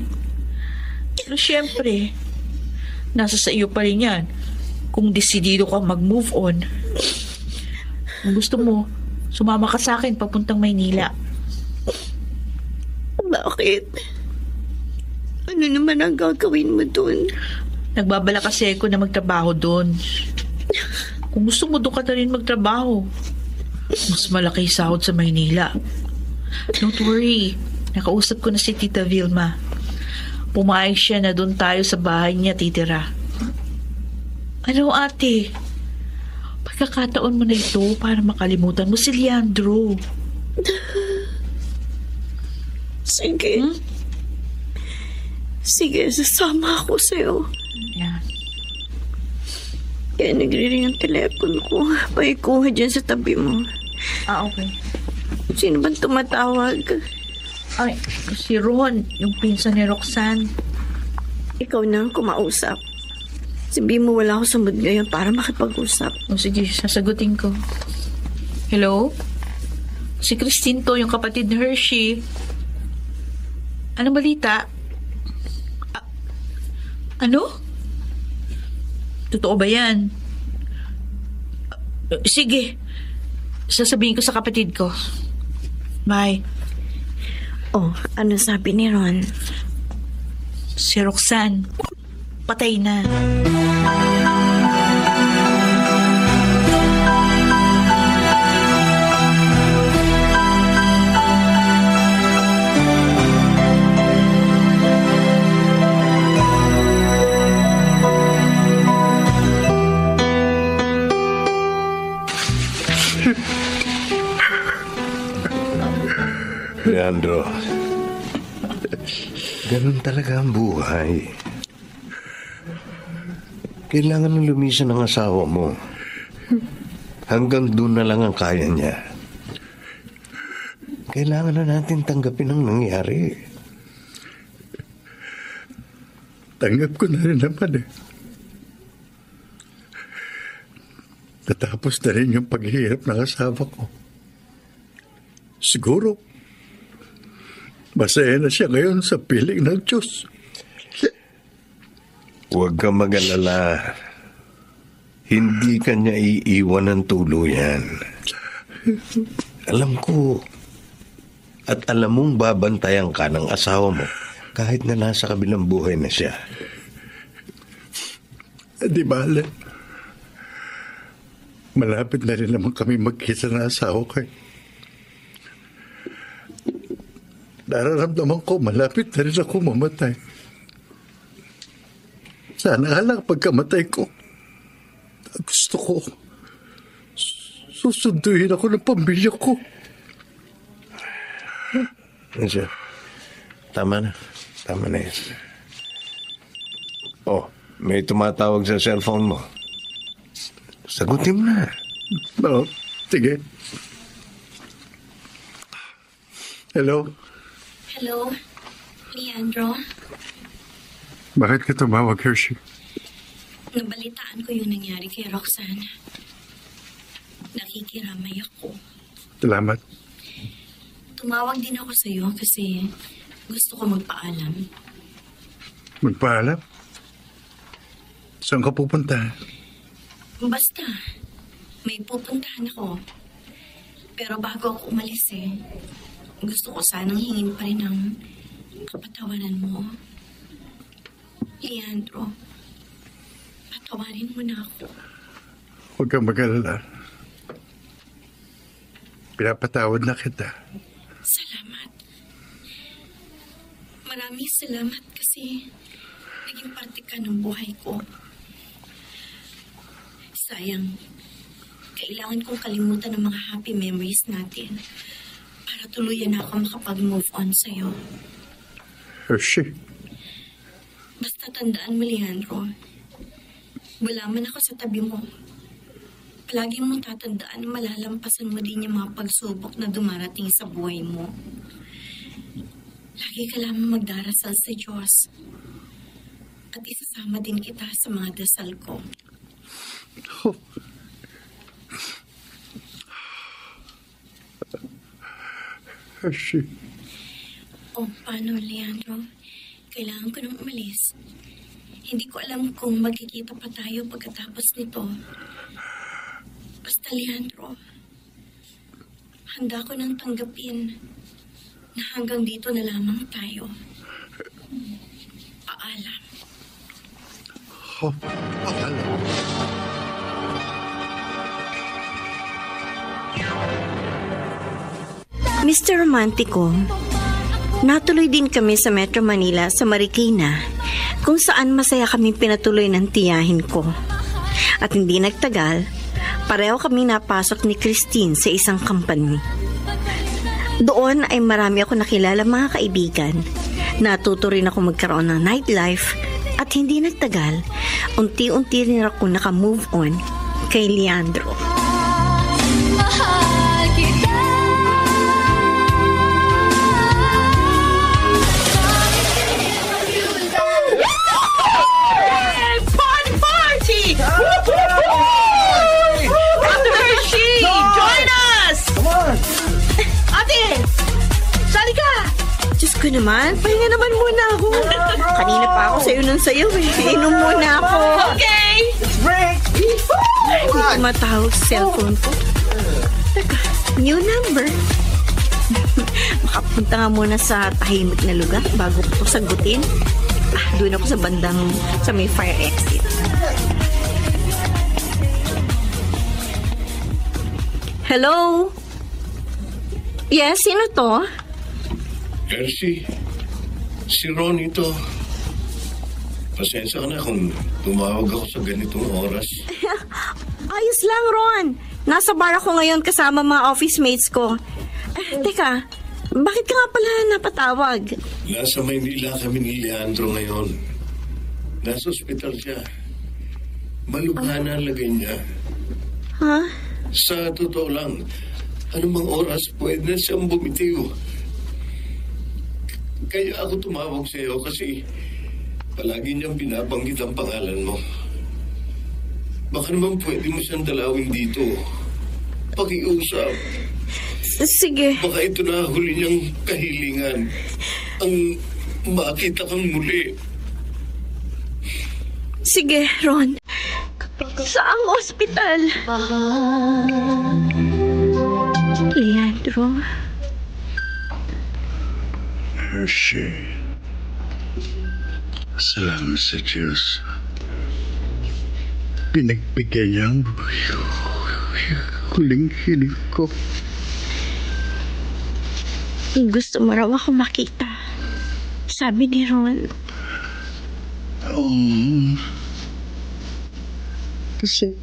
Pero syempre, nasa sa iyo pa rin yan. Kung desidido kang mag-move on. Kung gusto mo, sumama ka sa akin papuntang Maynila. Bakit? Ano naman ang gagawin mo dun? Nagbabala kasi ako na magtrabaho doon. Kung gusto mo, doon ka na rin magtrabaho. Mas malaki sahod sa Maynila. Don't worry. Nakausap ko na si Tita Vilma. Pumayag siya na doon tayo sa bahay niya titira. Ano, ate? Pagkakataon mo na ito para makalimutan mo si Leandro. Sige. Sige, sasama ako sa'yo. Yan. Kaya nagre-ring ang telepono ko. Paikuha dyan sa tabi mo. Okay. Sino bang tumatawag? Ay, si Ron, yung pinsan ni Roxanne. Ikaw na ang kumausap. Sabihin mo wala ako sa mood ngayon para makipag-usap. O sige, sasagutin ko. Hello? Si Christine to, yung kapatid ni Hershey. Anong balita? Ano? Totoo ba yan? Sige. Sasabihin ko sa kapatid ko. Bye. Oh, ano sabi ni Ron? Si Roxanne, patay na. Leandro, ganun talaga ang buhay. Kailangan na lumisan ng asawa mo. Hanggang doon na lang ang kaya niya. Kailangan na natin tanggapin ang nangyari. Tanggap ko na rin naman eh. Natapos na rin yung paghihirap ng asawa ko. Siguro, masaya na siya ngayon sa piling ng Diyos. Huwag kang mag-alala. Hindi ka niya iiwan ng tuluyan. Alam ko. At alam mong babantayan ka ng asawa mo kahit na nasa kabilang buhay na siya. Di bale. Malapit na rin naman kami magkita ng asawa ko. Nararamdaman ko, malapit na rin ako mamatay. Sana nga lang pagkamatay ko, gusto ko, susunduin ako ng pamilya ko. Nandiyo. Tama na. Tama na yan. Oh, may tumatawag sa cellphone mo. Sagutin mo na. Oo, sige. Hello? Hello, Leandro. Bakit ka tumawag, Hershey? Nabalitaan ko yung nangyari kay Roxanne. Nakikiramay ako. Salamat. Tumawag din ako sa'yo kasi gusto ko magpaalam. Magpaalam? Saan ka pupunta? Basta, may pupuntahan ako. Pero bago ako umalis gusto ko sanang hingin pa rin ang kapatawanan mo. Leandro, patawarin mo na ako. Huwag kang mag-alala. Pinapatawad na kita. Salamat. Maraming salamat kasi naging parte ka ng buhay ko. Sayang, kailangan kong kalimutan ang mga happy memories natin para tuluyan na ako makapag-move on sa'yo. Hershey. Basta tandaan mo, Leandro, wala man ako sa tabi mo. Palagi mong tatandaan na malalampasan mo din yung mga pagsubok na dumarating sa buhay mo. Lagi ka lamang magdarasal sa Diyos. At isasama din kita sa mga dasal ko. Oh. Hershey. O, paano, Leandro? Kailangan ko nang umalis. Hindi ko alam kung magkikita pa tayo pagkatapos nito. Basta, Leandro, handa ko nang tanggapin na hanggang dito na lamang tayo. Paalam. Oh, paalam. Mr. Romantico, natuloy din kami sa Metro Manila sa Marikina, kung saan masaya kami pinatuloy ng tiyahin ko. At hindi nagtagal, pareho kami napasok ni Christine sa isang company. Doon ay marami ako nakilala mga kaibigan. Natuto rin ako magkaroon ng nightlife at hindi nagtagal, unti-unti rin ako naka-move on kay Leandro. Mahal ko naman. Pahinga naman muna ako. Kanina pa ako sa'yo ng sayaw eh. Inom muna ako. Okay! Hindi ko matawag sa cellphone ko. Teka, new number. Makapunta nga muna sa tahimik na lugar bago ko sagutin. Doon ako sa may fire exit. Hello? Yes, sino to? Elsie, si Ron ito. Pasensya ka na kung tumawag ako sa ganitong oras. Ayos lang, Ron. Nasa bar ako ngayon kasama mga office mates ko. Teka, bakit ka nga pala napatawag? Nasa Maynila kami ni Leandro ngayon. Nasa ospital siya. Malubha na ang lagay niya. Ha? Sa totoo lang, anumang oras pwede na siyang bumitiw. Kaya ako tumawag sa iyo kasi palagi niyang binabanggit ang pangalan mo. Baka naman pwede mo siyang dalawin dito. Pakiusap. Sige. Baka ito na huli niyang kahilingan. Ang makita kang muli. Sige, Ron. Saang ospital? Leandro. Hershey. Salamat sa Diyos. Pinagbigyan niya ang huling hiling ko. Gusto mo raw ako makita. Sabi ni Ron. Kasi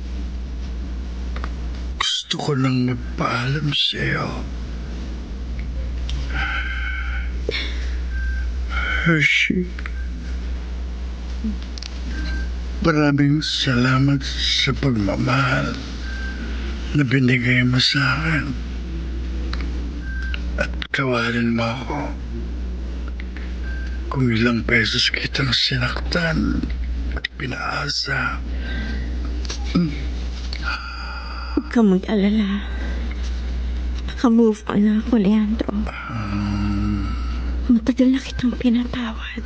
gusto ko nang magpaalam sa'yo. Hershey, maraming salamat sa pagmamahal na binigay mo sa akin. At kawalan mo ako kung ilang beses kitang sinaktan at pinaasa. Huwag ka mag-alala. Naka-move on na ako, Leandro. Matagal na kitang pinatawad.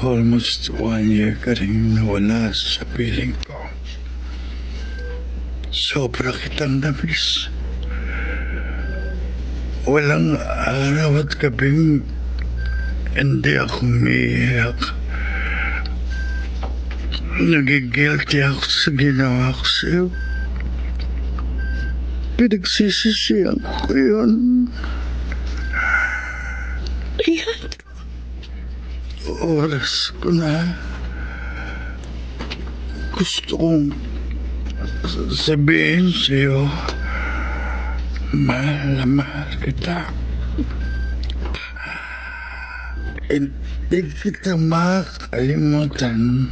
Almost 1 year ka rin nawala sa piling ko. Sobra kitang namiss. Walang araw at gabing hindi ako umiiyak. Nagigilty ako sa ginawa ko sa'yo. Pinagsisisihan ko yun. Leandro. Oras ko na. Gusto kong sabihin sa'yo, mahal na mahal kita. Hindi kita makakalimutan.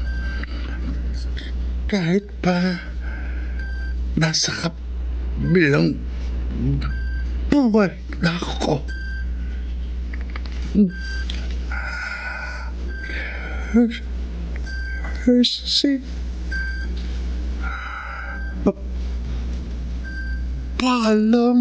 Kahit pa nasa kabilang buwan na ako. Hershey. Paalam.